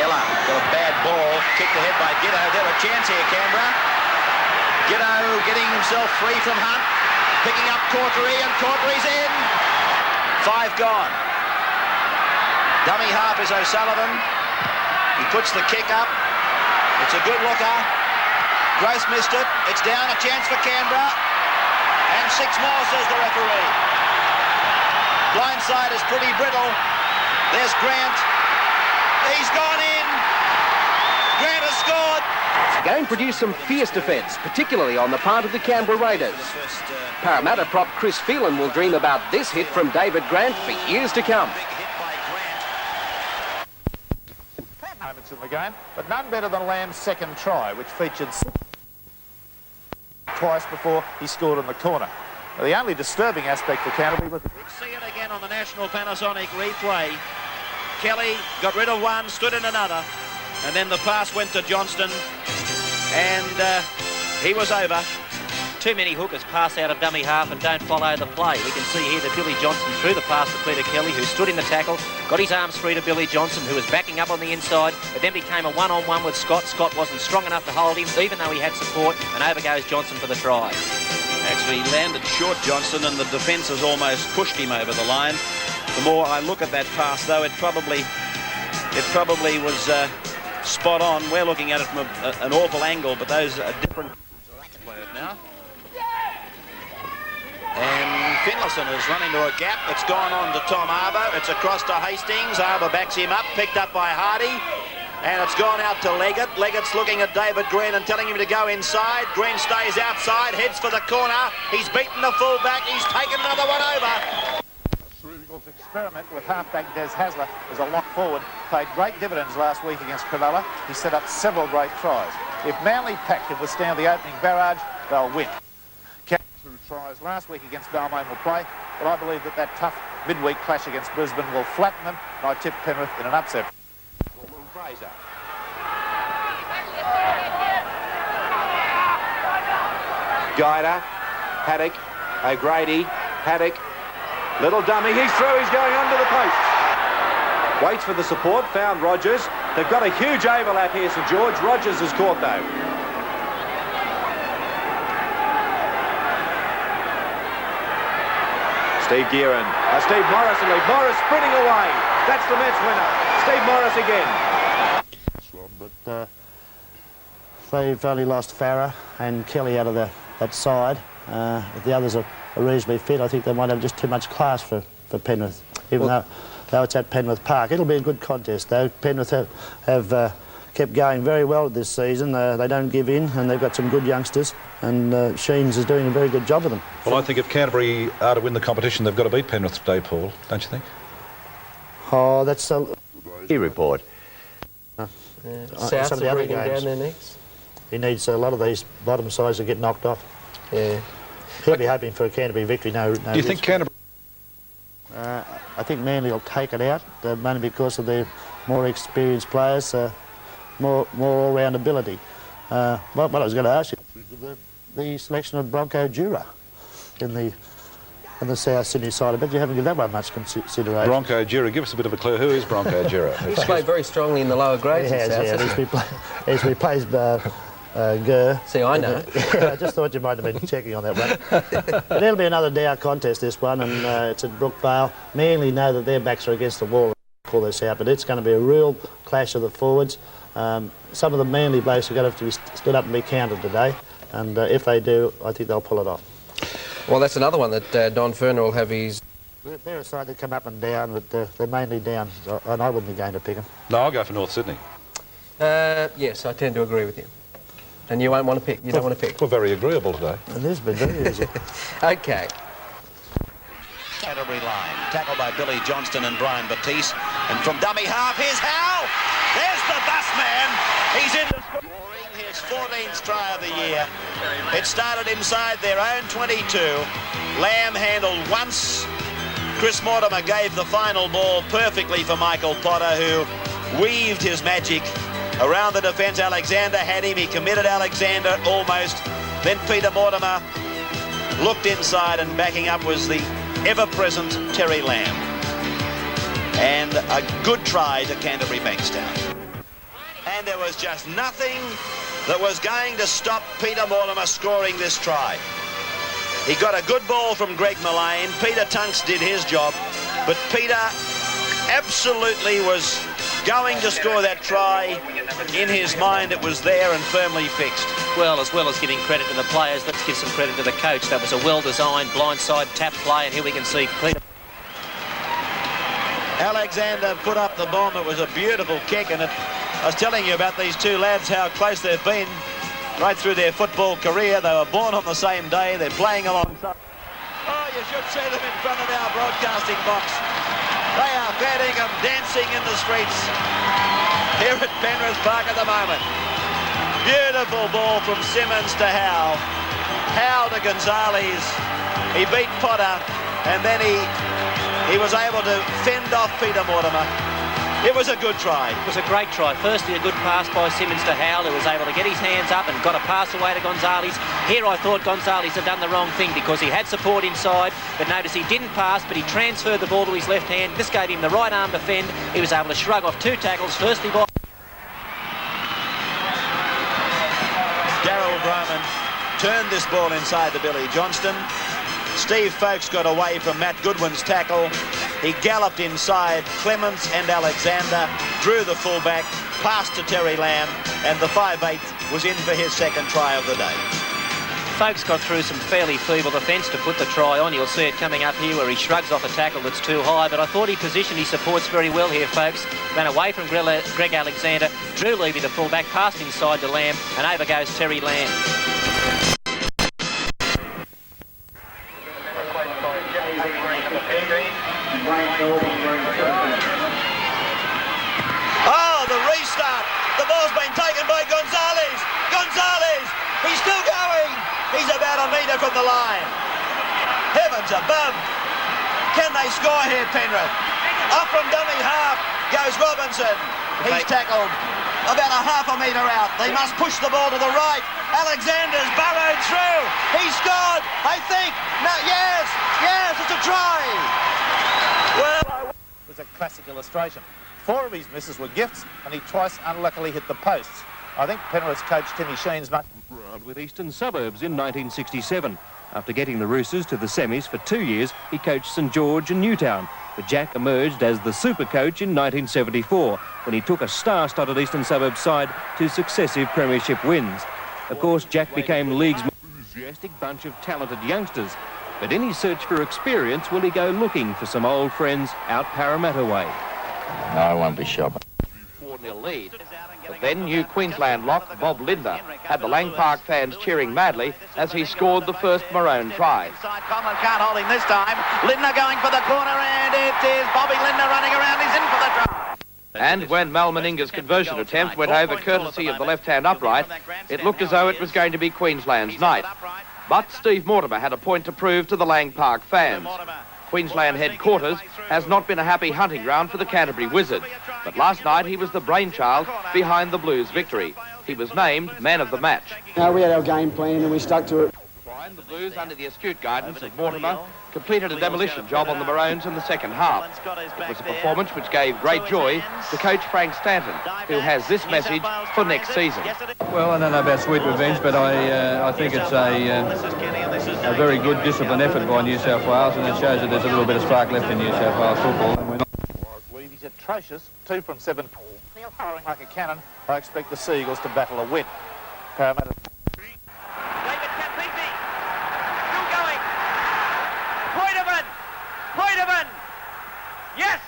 Ella got a bad ball. Kicked ahead by Giddo. They've a chance here, Canberra. Giddo getting himself free from Hunt. Picking up Corkery and Corkery's in. 5 gone. Dummy half is O'Sullivan. He puts the kick up. It's a good looker. Grace missed it. It's down, a chance for Canberra. And 6 more, says the referee. Blindside is pretty brittle. There's Grant. He's gone in. Grant has scored. The game produced some fierce defence, particularly on the part of the Canberra Raiders. Parramatta prop Chris Phelan will dream about this hit from David Grant for years to come. Moments in the game, but none better than Lamb's second try, which featured twice before he scored in the corner. Now, the only disturbing aspect for Canterbury was... We'll see it again on the National Panasonic replay. Kelly got rid of one, stood in another, and then the pass went to Johnston, and he was over. Too many hookers pass out of dummy half and don't follow the play. We can see here that Billy Johnson threw the pass to Peter Kelly, who stood in the tackle, got his arms free to Billy Johnson, who was backing up on the inside. It then became a one-on-one with Scott. Scott wasn't strong enough to hold him, even though he had support, and over goes Johnson for the try. Actually landed short, Johnson, and the defence has almost pushed him over the line. The more I look at that pass, though, it probably was spot on. We're looking at it from an awful angle, but those are different. Now. And Finlayson has run into a gap. It's gone on to Tom Arbour. It's across to Hastings. Arbour backs him up, picked up by Hardy. And it's gone out to Leggett. Leggett's looking at David Green and telling him to go inside. Green stays outside, heads for the corner. He's beaten the full-back. He's taken another one over. Eagles experiment with halfback Des Hasler as a lock forward paid great dividends last week against Cronulla. He set up several great tries. If Manly Pack can withstand the opening barrage, they'll win. Who tries last week against Balmain will play, but I believe that tough midweek clash against Brisbane will flatten them, and I tip Penrith in an upset. Fraser. Guida, Paddock, O'Grady, Paddock, little dummy, he's through, he's going under the post. Waits for the support, found Rogers. They've got a huge overlap here, St George. Rogers is caught though. Steve Gearin, Steve Morris will lead. Morris sprinting away. That's the match winner. Steve Morris again. But they've only lost Farah and Kelly out of that side. If the others are reasonably fit, I think they might have just too much class for Penrith, even though it's at Penrith Park. It'll be a good contest, though. Penrith have kept going very well this season. They don't give in, and they've got some good youngsters, and Sheens is doing a very good job of them. Well, I think if Canterbury are to win the competition, they've got to beat Penrith today, Paul, don't you think? Oh, that's a... Key report. South's breathing down their necks. He needs a lot of these bottom sides to get knocked off. Yeah. He'll be hoping for a Canterbury victory. No Do you think Canterbury... I think Manly will take it out, mainly because of their more experienced players, more all-round ability. What I was going to ask you, the selection of Bronco Jura in the South Sydney side. I bet you haven't given that one much consideration. Bronco Jura, give us a bit of a clue. Who is Bronco Jura? He's played very strongly in the lower grades. He has, he's replaced Gurr. See, I know. I just thought you might have been checking on that one. But it'll be another Dow contest, this one, and it's at Brookvale. Manly know that their backs are against the wall and pull this out, but it's going to be a real clash of the forwards. Some of the Manly blokes are going to have to be stood up and be counted today, and if they do, I think they'll pull it off. Well, that's another one that Don Ferner will have his... They're a side that come up and down, but they're mainly down, and I wouldn't be going to pick them. No, I'll go for North Sydney. Yes, I tend to agree with you. And you won't want to pick. You don't want to pick. We're very agreeable today. It has been very easy. Okay. Canterbury line, tackled by Billy Johnston and Brian Batiste. And from dummy half, here's Howe. There's the bus man. He's in the scoring his 14th try of the year. It started inside their own 22. Lamb handled once. Chris Mortimer gave the final ball perfectly for Michael Potter, who weaved his magic around the defence. Alexander had him. He committed Alexander almost. Then Peter Mortimer looked inside, and backing up was the ever-present Terry Lamb. And a good try to Canterbury Bankstown. And there was just nothing that was going to stop Peter Mortimer scoring this try. He got a good ball from Greg Mullane. Peter Tunks did his job, but Peter absolutely was going to score that try. In his mind, it was there and firmly fixed. Well as giving credit to the players, let's give some credit to the coach. That was a well-designed blindside tap play, and here we can see Peter. Alexander put up the bomb. It was a beautiful kick, and I was telling you about these two lads, how close they've been right through their football career. They were born on the same day. They're playing alongside. Oh, you should see them in front of our broadcasting box. They are betting and dancing in the streets here at Penrith Park at the moment. Beautiful ball from Simmons to Howe. Howe to Gonzalez. He beat Potter, and then he was able to fend off Peter Mortimer. It was a good try. It was a great try. Firstly, a good pass by Simmons to Howell, who was able to get his hands up and got a pass away to Gonzalez. Here I thought Gonzalez had done the wrong thing because he had support inside, but notice he didn't pass, but he transferred the ball to his left hand. This gave him the right arm to fend. He was able to shrug off two tackles, firstly by... Darryl Broman turned this ball inside to Billy Johnston. Steve Folkes got away from Matt Goodwin's tackle. He galloped inside Clements and Alexander, drew the fullback, passed to Terry Lamb, and the 5'8" was in for his second try of the day. Folkes got through some fairly feeble defence to put the try on. You'll see it coming up here where he shrugs off a tackle that's too high, but I thought he positioned his supports very well here, Folkes. Ran away from Greg Alexander, Drew Levy the fullback, passed inside to Lamb, and over goes Terry Lamb. Oh, the restart. The ball's been taken by Gonzalez. Gonzalez, he's still going. He's about a metre from the line. Heavens above. Can they score here, Penrith? Up from dummy half goes Robinson. He's tackled about a half a metre out. They must push the ball to the right. Alexander's burrowed through. He scored, I think. No, yes, it's a try. Well, it was a classic illustration. 4 of his misses were gifts, and he twice unluckily hit the posts. I think Penrith's coach Timmy Sheen's much with Eastern Suburbs in 1967. After getting the Roosters to the semis for 2 years, he coached St George and Newtown. But Jack emerged as the super coach in 1974 when he took a star-studded Eastern Suburbs side to successive premiership wins. Of course, Jack became the league's most enthusiastic bunch of talented youngsters. But in his search for experience, will he go looking for some old friends out Parramatta way? No, I won't be shopping. 4-0 lead. But then new Queensland lock Bob Lindner had the Lang Park fans cheering madly as he scored the first Maroon try. Conlon can't hold him this time. Lindner going for the corner, and it is Bobby Lindner running around. He's in for the try. And when Mal Meninga's conversion attempt went over courtesy of the left-hand upright, it looked as though it was going to be Queensland's night. But Steve Mortimer had a point to prove to the Lang Park fans. Queensland headquarters has not been a happy hunting ground for the Canterbury Wizard, but last night he was the brainchild behind the Blues' victory. He was named man of the match. We had our game plan and we stuck to it. The Blues, under the astute guidance of Mortimer, completed a demolition job on the Maroons in the second half. It was a performance which gave great joy to coach Frank Stanton, who has this message for next season. Well, I don't know about sweet revenge, but I think it's a very good disciplined effort by New South Wales, and it shows that there's a little bit of spark left in New South Wales football. He's atrocious. 2 from 7. Firing like a cannon. I expect the Seagulls to battle a win. Parramatta. Yes!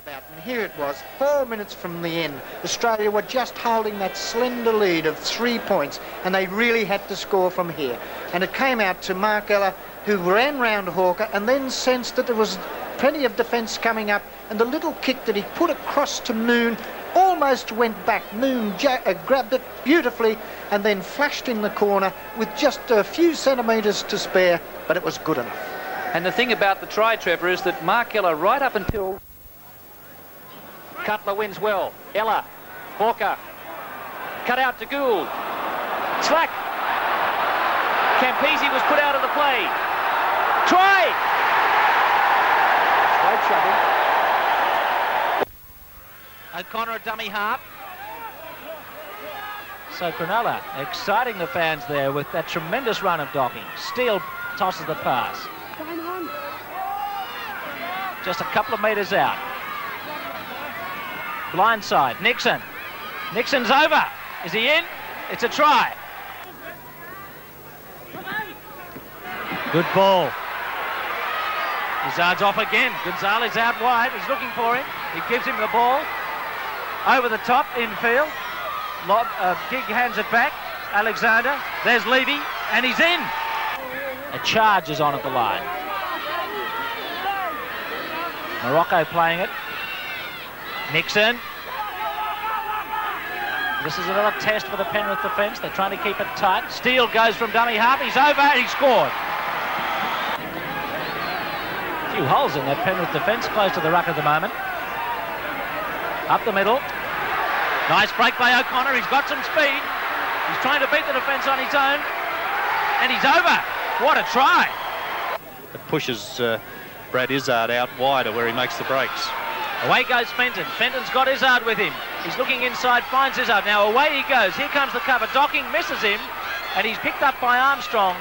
And here it was, 4 minutes from the end. Australia were just holding that slender lead of 3 points, and they really had to score from here. And it came out to Mark Ella, who ran round Hawker and then sensed that there was plenty of defence coming up, and the little kick that he put across to Moon almost went back. Moon grabbed it beautifully and then flashed in the corner with just a few centimetres to spare, but it was good enough. And the thing about the try, Trevor, is that Mark Ella, right up until... Cutler wins well. Ella, Hawker, cut out to Gould. Slack. Campese was put out of the play. Try! O'Connor a dummy half. So Cronulla exciting the fans there with that tremendous run of Docking. Steele tosses the pass. Just a couple of metres out. Blindside, Nixon. Nixon's over. Is he in? It's a try. Good ball. Izzard's off again. Gonzalez out wide. He's looking for him. He gives him the ball. Over the top, infield. Gig hands it back. Alexander. There's Levy. And he's in. A charge is on at the line. Morocco playing it. Nixon. This is another test for the Penrith defence. They're trying to keep it tight. Steele goes from dummy half. He's over. He scored. A few holes in that Penrith defence, close to the ruck at the moment. Up the middle. Nice break by O'Connor. He's got some speed. He's trying to beat the defence on his own. And he's over. What a try. It pushes Brad Izzard out wider where he makes the breaks. Away goes Fenton. Fenton's got Izzard with him. He's looking inside, finds Izzard. Now away he goes. Here comes the cover. Docking misses him, and he's picked up by Armstrong.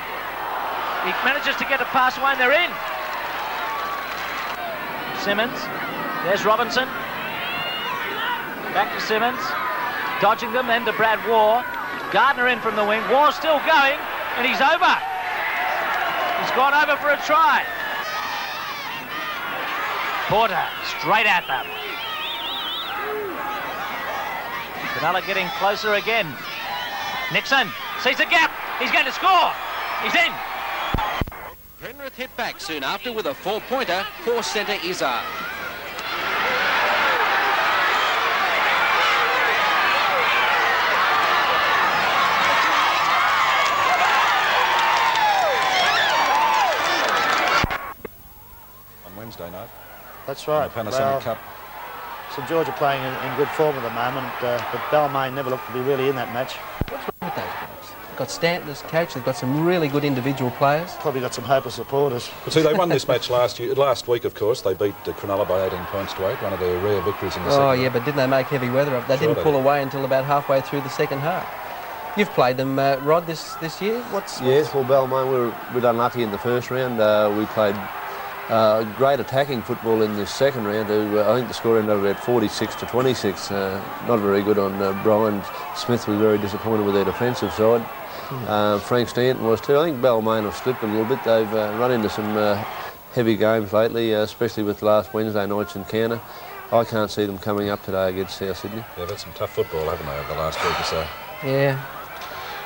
He manages to get a pass away, and they're in. Simmons. There's Robinson. Back to Simmons. Dodging them, then to Brad Waugh. Gardner in from the wing. Waugh still going, and he's over. He's gone over for a try. Porter, straight at them. Cronulla getting closer again. Nixon sees a gap. He's going to score. He's in. Penrith hit back soon after with a 4-pointer for centre Izzard. On Wednesday night. That's right. The Panasonic Cup. St George are playing in good form at the moment, but Balmain never looked to be really in that match. What's wrong with those guys? They've got Stanton as coach. They've got some really good individual players. Probably got some hopeless supporters. But see, they won this match last week, of course. They beat Cronulla by 18 points to 8, one of their rare victories in the second half. Yeah, but didn't they make heavy weather up? They didn't pull away until about halfway through the second half. You've played them, Rod, this year. Yes, well, Balmain, we were unlucky in the first round. We played great attacking football in the second round. I think the score ended up about 46-26. Not very good on Brian Smith. Was very disappointed with their defensive side. Frank Stanton was too. I think Balmain have slipped a little bit. They've run into some heavy games lately, especially with last Wednesday night's encounter. I can't see them coming up today against South Sydney. Yeah, they've had some tough football, haven't they, over the last week or so? Yeah.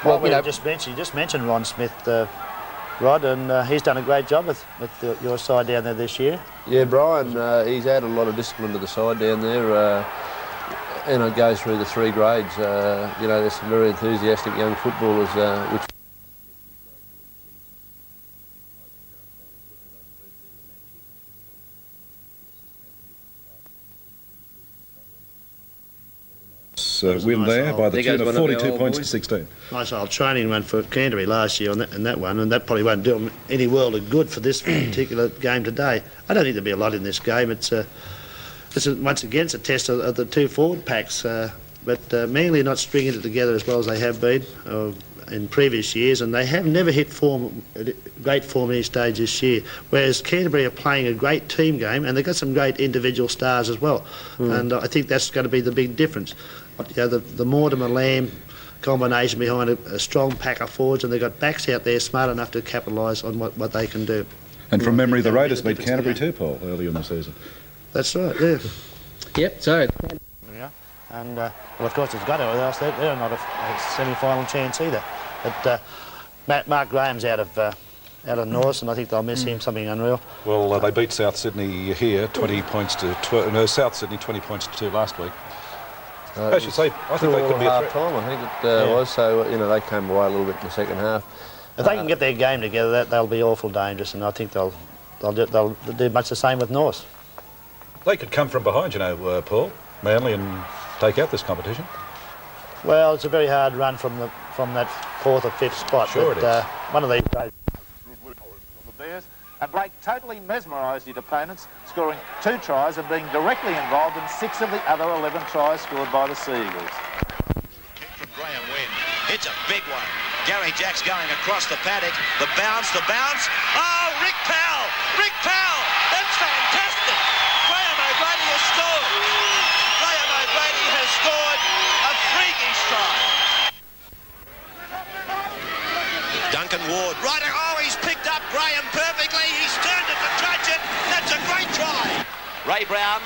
Well, you just mentioned Ron Smith, Rod, and he's done a great job with your side down there this year. Yeah, Brian, he's added a lot of discipline to the side down there. And it goes through the 3 grades. There's some very enthusiastic young footballers, which... Win there by the tune of 42 points to 16. Nice old training run for Canterbury last year on that one, and that probably won't do them any world of good for this particular game today. I don't think there'll be a lot in this game. It's once again it's a test of the 2 forward packs, but Manly are not stringing it together as well as they have been in previous years, and they have never hit great form at any stage this year, whereas Canterbury are playing a great team game, and they've got some great individual stars as well. And I think that's going to be the big difference. The Mortimer-Lamb combination behind a strong pack of forwards, and they've got backs out there smart enough to capitalise on what they can do. And from memory, the Raiders beat Canterbury too, Paul, earlier in the season. That's right, yeah. Yep, so... Yeah. And, well, of course, it's got to, or else they're not a semi-final chance either. But Mark Graham's out of Norris, and I think they'll miss him, something unreal. Well, they beat South Sydney here, 20 points to 12. No, South Sydney 20 points to 2 last week. I should say, I think they could be a threat. Time, I think it was. So they came away a little bit in the second half. If they can get their game together, they'll be awful dangerous, and I think they'll they'll do much the same with Norse. They could come from behind, you know, Paul, Manly, and take out this competition. Well, it's a very hard run from that 4th or 5th spot. Sure, but, it is. One of these days. The Bears, and Blake totally mesmerised his opponents, scoring 2 tries and being directly involved in 6 of the other 11 tries scored by the Sea Eagles. Kick from Graham Wynn. It's a big one. Gary Jacks going across the paddock. The bounce. Oh, Rick Powell! Rick Powell! That's fantastic! Graham O'Grady has scored. Graham O'Grady has scored a freakish try. Duncan Ward, right, oh, he's picked up Graham perfectly. He's turned it for Trudgeon. That's a great try. Ray Brown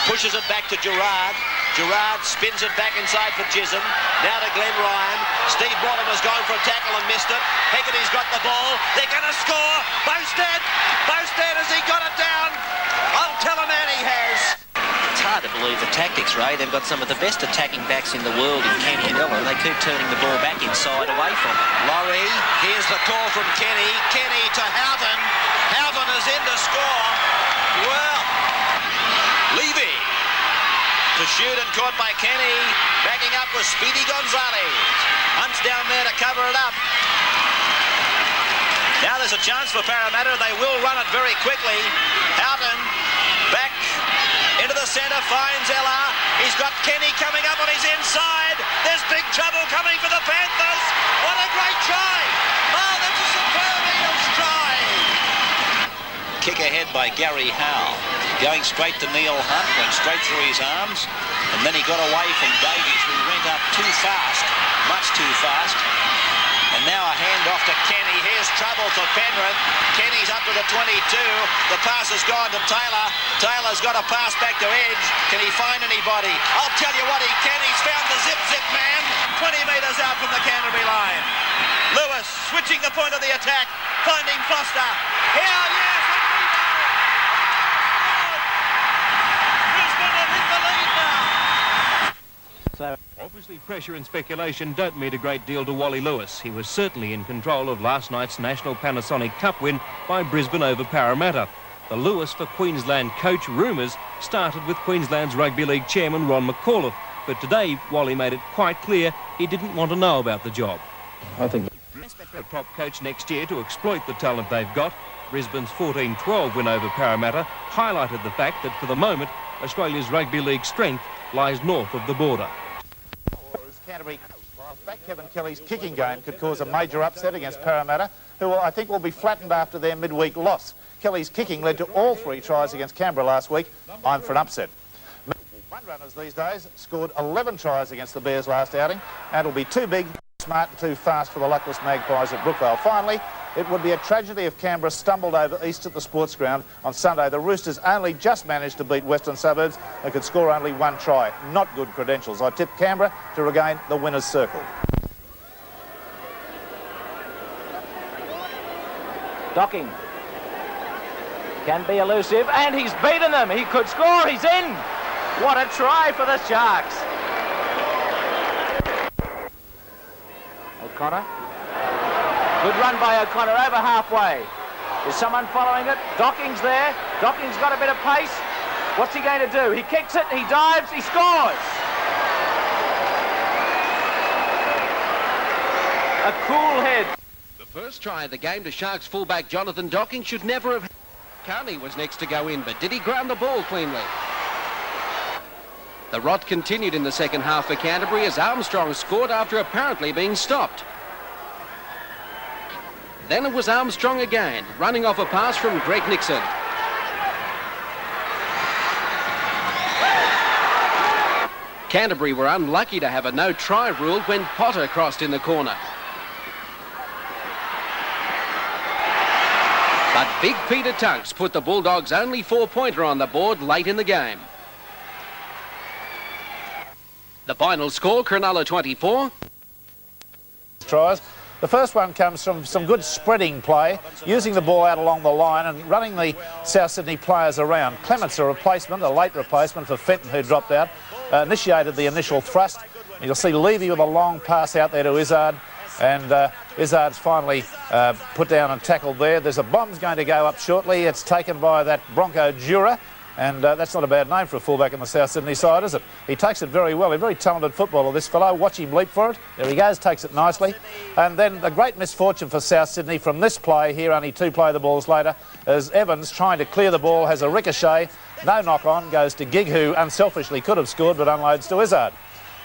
pushes it back to Gerard. Gerard spins it back inside for Chisholm. Now to Glenn Ryan. Steve Mortimer's gone for a tackle and missed it. Hegarty's got the ball. They're going to score. Bowstead. Bowstead, has he got it down? I'll tell a man he has. It's hard to believe the tactics, Ray. They've got some of the best attacking backs in the world in Kenny and Ella, and they keep turning the ball back inside away from it. Laurie, here's the call from Kenny. Kenny to Houghton. Houghton is in to score. Well, Levy to shoot and caught by Kenny. Backing up with Speedy Gonzalez. Hunt's down there to cover it up. Now there's a chance for Parramatta. They will run it very quickly. Houghton back into the centre, finds Ella. He's got Kenny coming up on his inside. There's big trouble coming for the Panthers. What a great try. Oh, that's a superb Eagles try. Kick ahead by Gary Howe. Going straight to Neil Hunt, went straight through his arms, and then he got away from Davies, who went up too fast, much too fast. And now a hand off to Kenny. Here's trouble for Penrith. Kenny's up to the 22. The pass has gone to Taylor. Taylor's got a pass back to Edge. Can he find anybody? I'll tell you what he can. He's found the zip man. 20 metres out from the Canterbury line. Lewis switching the point of the attack. Finding Foster. Here, yes. Brisbane have hit the lead now. Obviously, pressure and speculation don't mean a great deal to Wally Lewis. He was certainly in control of last night's National Panasonic Cup win by Brisbane over Parramatta. The Lewis for Queensland coach rumours started with Queensland's Rugby League chairman Ron McAuliffe, but today Wally made it quite clear he didn't want to know about the job. I think the top coach next year to exploit the talent they've got. Brisbane's 14-12 win over Parramatta highlighted the fact that for the moment Australia's Rugby League strength lies north of the border. Canterbury, back Kevin Kelly's kicking game could cause a major upset against Parramatta, who I think will be flattened after their midweek loss. Kelly's kicking led to all 3 tries against Canberra last week. I'm for an upset. One runners these days scored 11 tries against the Bears last outing, and it'll be too big, smart and too fast for the luckless Magpies at Brookvale. Finally, it would be a tragedy if Canberra stumbled over east at the sports ground on Sunday. The Roosters only just managed to beat Western Suburbs and could score only 1 try. Not good credentials. I tip Canberra to regain the winner's circle. Docking can be elusive, and he's beaten them. He could score. He's in. What a try for the Sharks. O'Connor. Good run by O'Connor over halfway. Is someone following it? Docking's there. Docking's got a bit of pace. What's he going to do? He kicks it, he dives, he scores. A cool head. The first try of the game to Sharks fullback Jonathan Docking should never have... Carney was next to go in, but did he ground the ball cleanly? The rot continued in the second half for Canterbury as Armstrong scored after apparently being stopped. Then it was Armstrong again, running off a pass from Greg Nixon. Canterbury were unlucky to have a no-try ruled when Potter crossed in the corner. But big Peter Tunks put the Bulldogs' only 4-pointer on the board late in the game. The final score, Cronulla 24. Tries. The first one comes from some good spreading play, using the ball out along the line and running the South Sydney players around. Clement's a replacement, a late replacement for Fenton, who dropped out, initiated the initial thrust. You'll see Levy with a long pass out there to Izzard. And Izzard's finally put down and tackled there. There's a bomb's going to go up shortly. It's taken by that Bronco Dura. And that's not a bad name for a fullback on the South Sydney side, is it? He takes it very well. A very talented footballer, this fellow. Watch him leap for it. There he goes, takes it nicely. And then the great misfortune for South Sydney from this play here, only 2 play the balls later, as Evans trying to clear the ball, has a ricochet, no knock-on, goes to Gig, who unselfishly could have scored, but unloads to Izzard.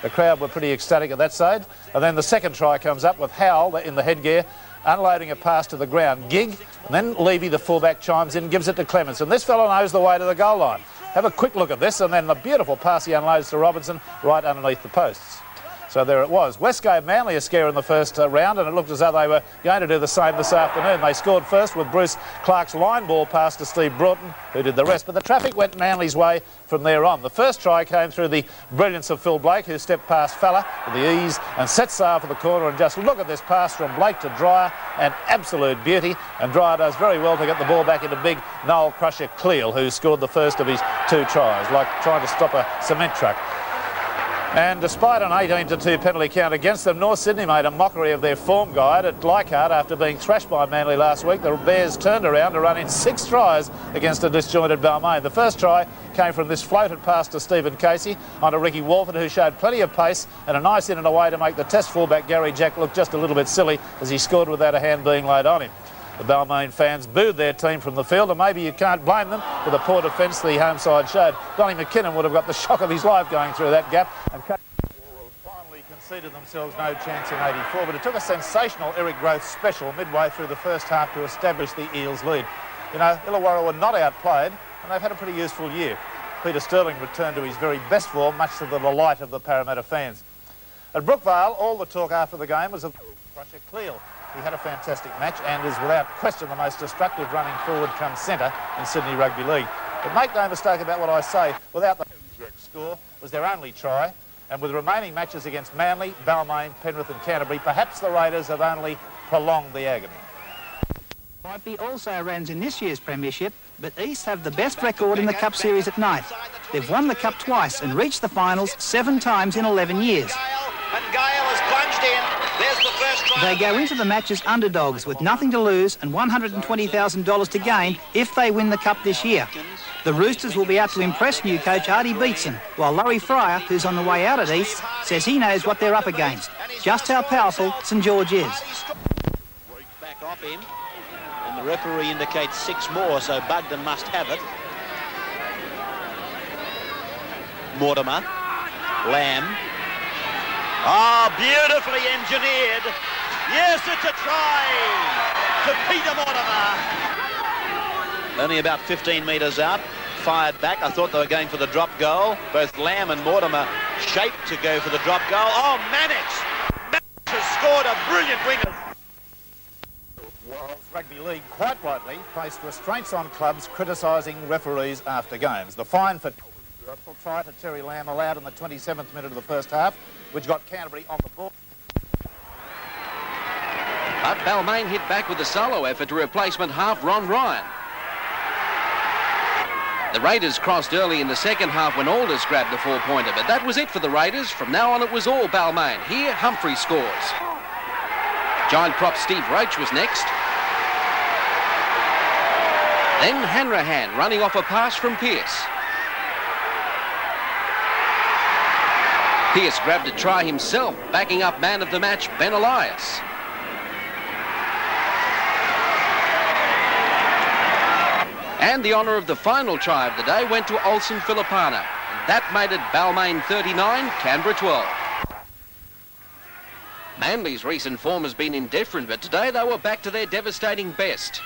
The crowd were pretty ecstatic at that side. And then the second try comes up with Howell in the headgear, unloading a pass to the ground. Gig, and then Levy, the fullback, chimes in, gives it to Clements. And this fellow knows the way to the goal line. Have a quick look at this, and then the beautiful pass he unloads to Robinson right underneath the posts. So there it was. West gave Manly a scare in the first round, and it looked as though they were going to do the same this afternoon. They scored first with Bruce Clark's line ball pass to Steve Broughton, who did the rest. But the traffic went Manly's way from there on. The first try came through the brilliance of Phil Blake, who stepped past Fella with the ease and set sail for the corner. And just look at this pass from Blake to Dreyer, an absolute beauty. And Dreyer does very well to get the ball back into big Noel Crusher Cleal, who scored the first of his 2 tries, like trying to stop a cement truck. And despite an 18-2 penalty count against them, North Sydney made a mockery of their form guide at Leichhardt after being thrashed by Manly last week. The Bears turned around to run in 6 tries against a disjointed Balmain. The first try came from this floated pass to Stephen Casey onto Ricky Walford, who showed plenty of pace and a nice in and away to make the Test fullback Gary Jack look just a little bit silly as he scored without a hand being laid on him. The Balmain fans booed their team from the field, and maybe you can't blame them with the poor defence the home side showed. Donnie McKinnon would have got the shock of his life going through that gap, and finally conceded themselves no chance in 84, but it took a sensational Eric Groth special midway through the first half to establish the Eels' lead. You know, Illawarra were not outplayed, and they've had a pretty useful year. Peter Sterling returned to his very best form, much to the delight of the Parramatta fans. At Brookvale, all the talk after the game was of Crusher Cleal. He had a fantastic match and is without question the most destructive running forward come centre in Sydney Rugby League. But make no mistake about what I say, without the score was their only try, and with remaining matches against Manly, Balmain, Penrith and Canterbury, perhaps the Raiders have only prolonged the agony. Might be also runs in this year's premiership, but East have the best record in the Cup Series at night. They've won the Cup twice and reached the finals 7 times in 11 years. And Gale has plunged in. There's the first try. They go into the match as underdogs with nothing to lose and $120,000 to gain if they win the Cup this year. The Roosters will be out to impress new coach Artie Beetson, while Laurie Fryer, who's on the way out at East, says he knows what they're up against, just how powerful St George is. Back off him, and the referee indicates 6 more, so Bugden must have it. Mortimer, Lamb. Oh, beautifully engineered. Yes, it's a try to Peter Mortimer. Only about 15 metres out, fired back. I thought they were going for the drop goal. Both Lamb and Mortimer shaped to go for the drop goal. Oh, Mannix! Mannix has scored a brilliant winger. Wales Rugby League quite rightly placed restraints on clubs criticising referees after games. The fine for try to Terry Lamb allowed in the 27th minute of the first half, which got Canterbury on the ball. But Balmain hit back with a solo effort to replacement half Ron Ryan. The Raiders crossed early in the second half when Alders grabbed the 4-pointer, but that was it for the Raiders. From now on it was all Balmain. Here, Humphrey scores. Giant prop Steve Roach was next. Then Hanrahan running off a pass from Pearce. Pearce grabbed a try himself, backing up man of the match, Ben Elias. And the honour of the final try of the day went to Olsen Filipana. That made it Balmain 39, Canberra 12. Manly's recent form has been indifferent, but today they were back to their devastating best.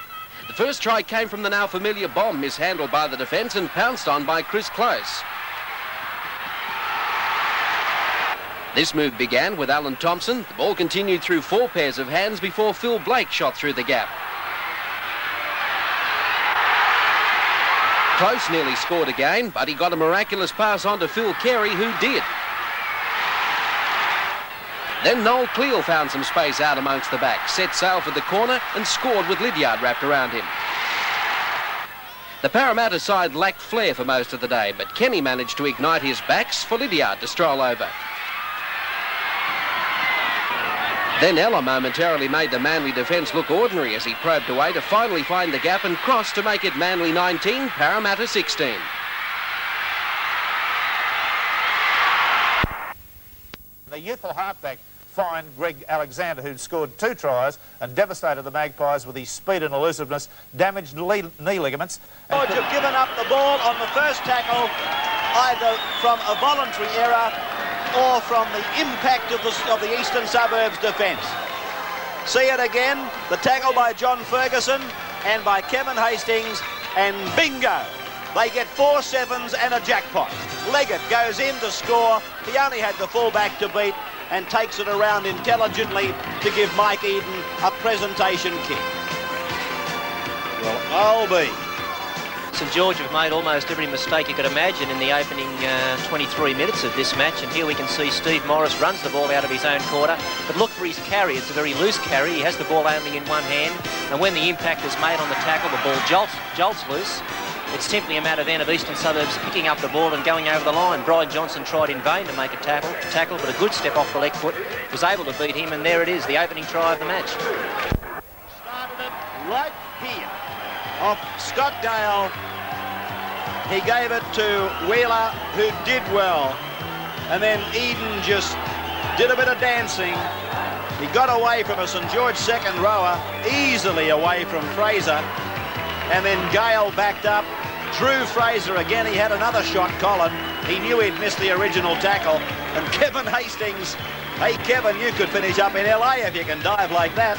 The first try came from the now familiar bomb, mishandled by the defence and pounced on by Chris Close. This move began with Alan Thompson. The ball continued through 4 pairs of hands before Phil Blake shot through the gap. Close nearly scored again, but he got a miraculous pass on to Phil Carey, who did. Then Noel Cleal found some space out amongst the back, set sail for the corner and scored with Lydiard wrapped around him. The Parramatta side lacked flair for most of the day, but Kenny managed to ignite his backs for Lydiard to stroll over. Then Ella momentarily made the Manly defence look ordinary as he probed away to finally find the gap and cross to make it Manly 19, Parramatta 16. The youthful halfback fined Greg Alexander, who'd scored 2 tries and devastated the Magpies with his speed and elusiveness, damaged knee ligaments. George have given up the ball on the first tackle, either from a voluntary error or from the impact of the Eastern Suburbs defence. See it again, the tackle by John Ferguson and by Kevin Hastings, and bingo! They get 4 sevens and a jackpot. Leggett goes in to score. He only had the fullback to beat and takes it around intelligently to give Mike Eden a presentation kick. Well, I'll be. St George have made almost every mistake you could imagine in the opening 23 minutes of this match, and here we can see Steve Morris runs the ball out of his own quarter, but look for his carry. It's a very loose carry. He has the ball only in one hand, and when the impact is made on the tackle, the ball jolts loose. It's simply a matter then of Eastern Suburbs picking up the ball and going over the line. Brian Johnson tried in vain to make a tackle, but a good step off the leg foot, was able to beat him, and there it is, the opening try of the match. Started it right here off Scott Gale. He gave it to Wheeler, who did well, and then Eden just did a bit of dancing. He got away from a St George second rower, easily away from Fraser, and then Gale backed up, drew Fraser again. He had another shot, Colin. He knew he'd missed the original tackle, and Kevin Hastings, hey Kevin, you could finish up in LA if you can dive like that.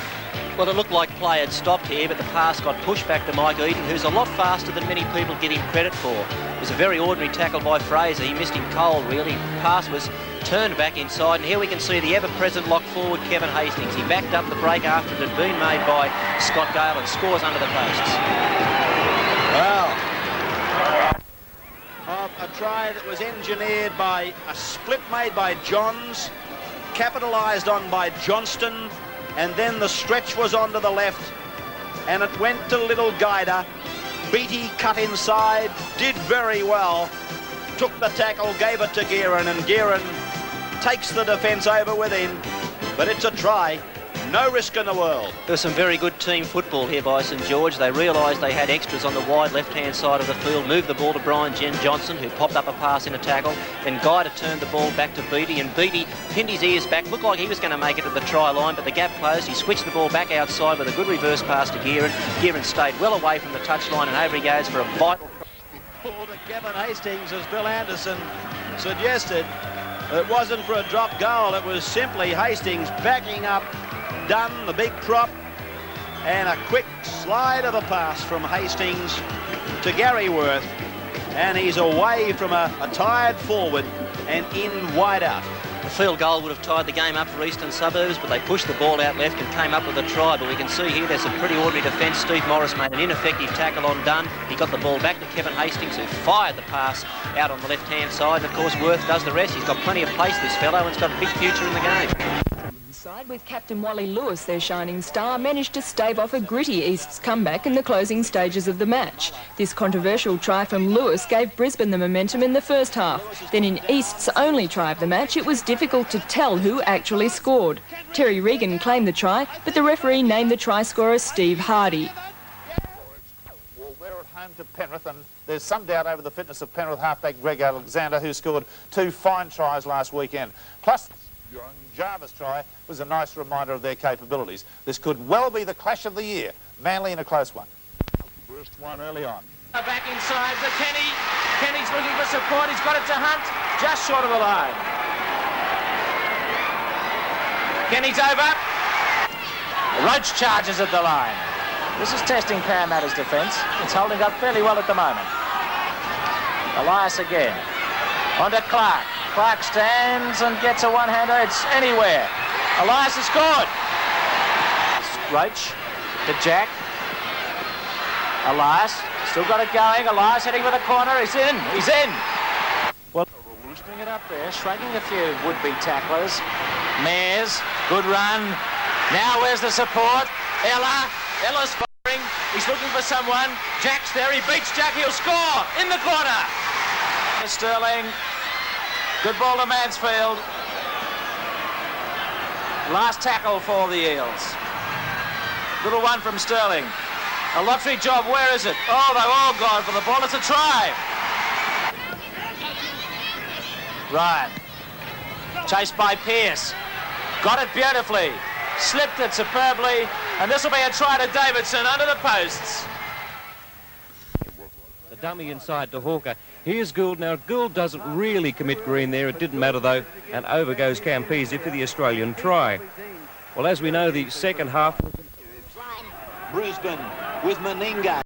Well, it looked like play had stopped here, but the pass got pushed back to Mike Eden, who's a lot faster than many people give him credit for. It was a very ordinary tackle by Fraser. He missed him cold, really. The pass was turned back inside, and here we can see the ever-present lock forward, Kevin Hastings. He backed up the break after it had been made by Scott Gale and scores under the posts. Wow. A try that was engineered by a split made by Johns, capitalised on by Johnston, and then the stretch was onto the left, and it went to Little Guider. Beattie cut inside, did very well, took the tackle, gave it to Gearan, and Gearan takes the defence over within, but it's a try. No risk in the world. There was some very good team football here by St George. They realised they had extras on the wide left-hand side of the field, moved the ball to Brian Johnson, who popped up a pass in a tackle. Then Guider turned the ball back to Beattie, and Beattie pinned his ears back. Looked like he was going to make it to the try line, but the gap closed. He switched the ball back outside with a good reverse pass to Gearan. Gearan stayed well away from the touchline, and over he goes for a vital... Ball to Kevin Hastings, as Bill Anderson suggested. It wasn't for a drop goal. It was simply Hastings backing up Dunn, the big prop, and a quick slide of a pass from Hastings to Gary Worth, and he's away from a tired forward and in wide out. The field goal would have tied the game up for Eastern Suburbs, but they pushed the ball out left and came up with a try. But we can see here there's some pretty ordinary defence. Steve Morris made an ineffective tackle on Dunn. He got the ball back to Kevin Hastings, who fired the pass out on the left-hand side. And of course, Worth does the rest. He's got plenty of pace, this fellow, and he's got a big future in the game. Side with Captain Wally Lewis, their shining star, managed to stave off a gritty East's comeback in the closing stages of the match. This controversial try from Lewis gave Brisbane the momentum in the first half. Then in East's only try of the match, it was difficult to tell who actually scored. Terry Regan claimed the try, but the referee named the try scorer Steve Hardy. Well, we're at home to Penrith, and there's some doubt over the fitness of Penrith halfback Greg Alexander, who scored 2 fine tries last weekend. Plus, Jarvis try was a nice reminder of their capabilities. This could well be the clash of the year. Manly in a close one. First one early on. Back inside for Kenny. Kenny's looking for support. He's got it to Hunt, just short of the line. Kenny's over. Roach charges at the line. This is testing Parramatta's defence. It's holding up fairly well at the moment. Elias again. On to Clark. Clark stands and gets a one-hander. It's anywhere. Elias has scored. Roach to Jack. Elias still got it going. Elias heading for the corner. He's in. He's in. Well, loosening it up there, shrugging a few would-be tacklers. Mears, good run. Now where's the support? Ella's firing. He's looking for someone. Jack's there. He beats Jack. He'll score in the corner. Sterling. Good ball to Mansfield. Last tackle for the Eels. Little one from Sterling. A lottery job, where is it? Oh, they've all gone for the ball. It's a try. Ryan. Chased by Pearce. Got it beautifully. Slipped it superbly. And this will be a try to Davidson under the posts. The dummy inside to Hawker. Here's Gould. Now, Gould doesn't really commit green there. It didn't matter, though. And over goes Campese for the Australian try. Well, as we know, the second half... Brisbane with Meninga.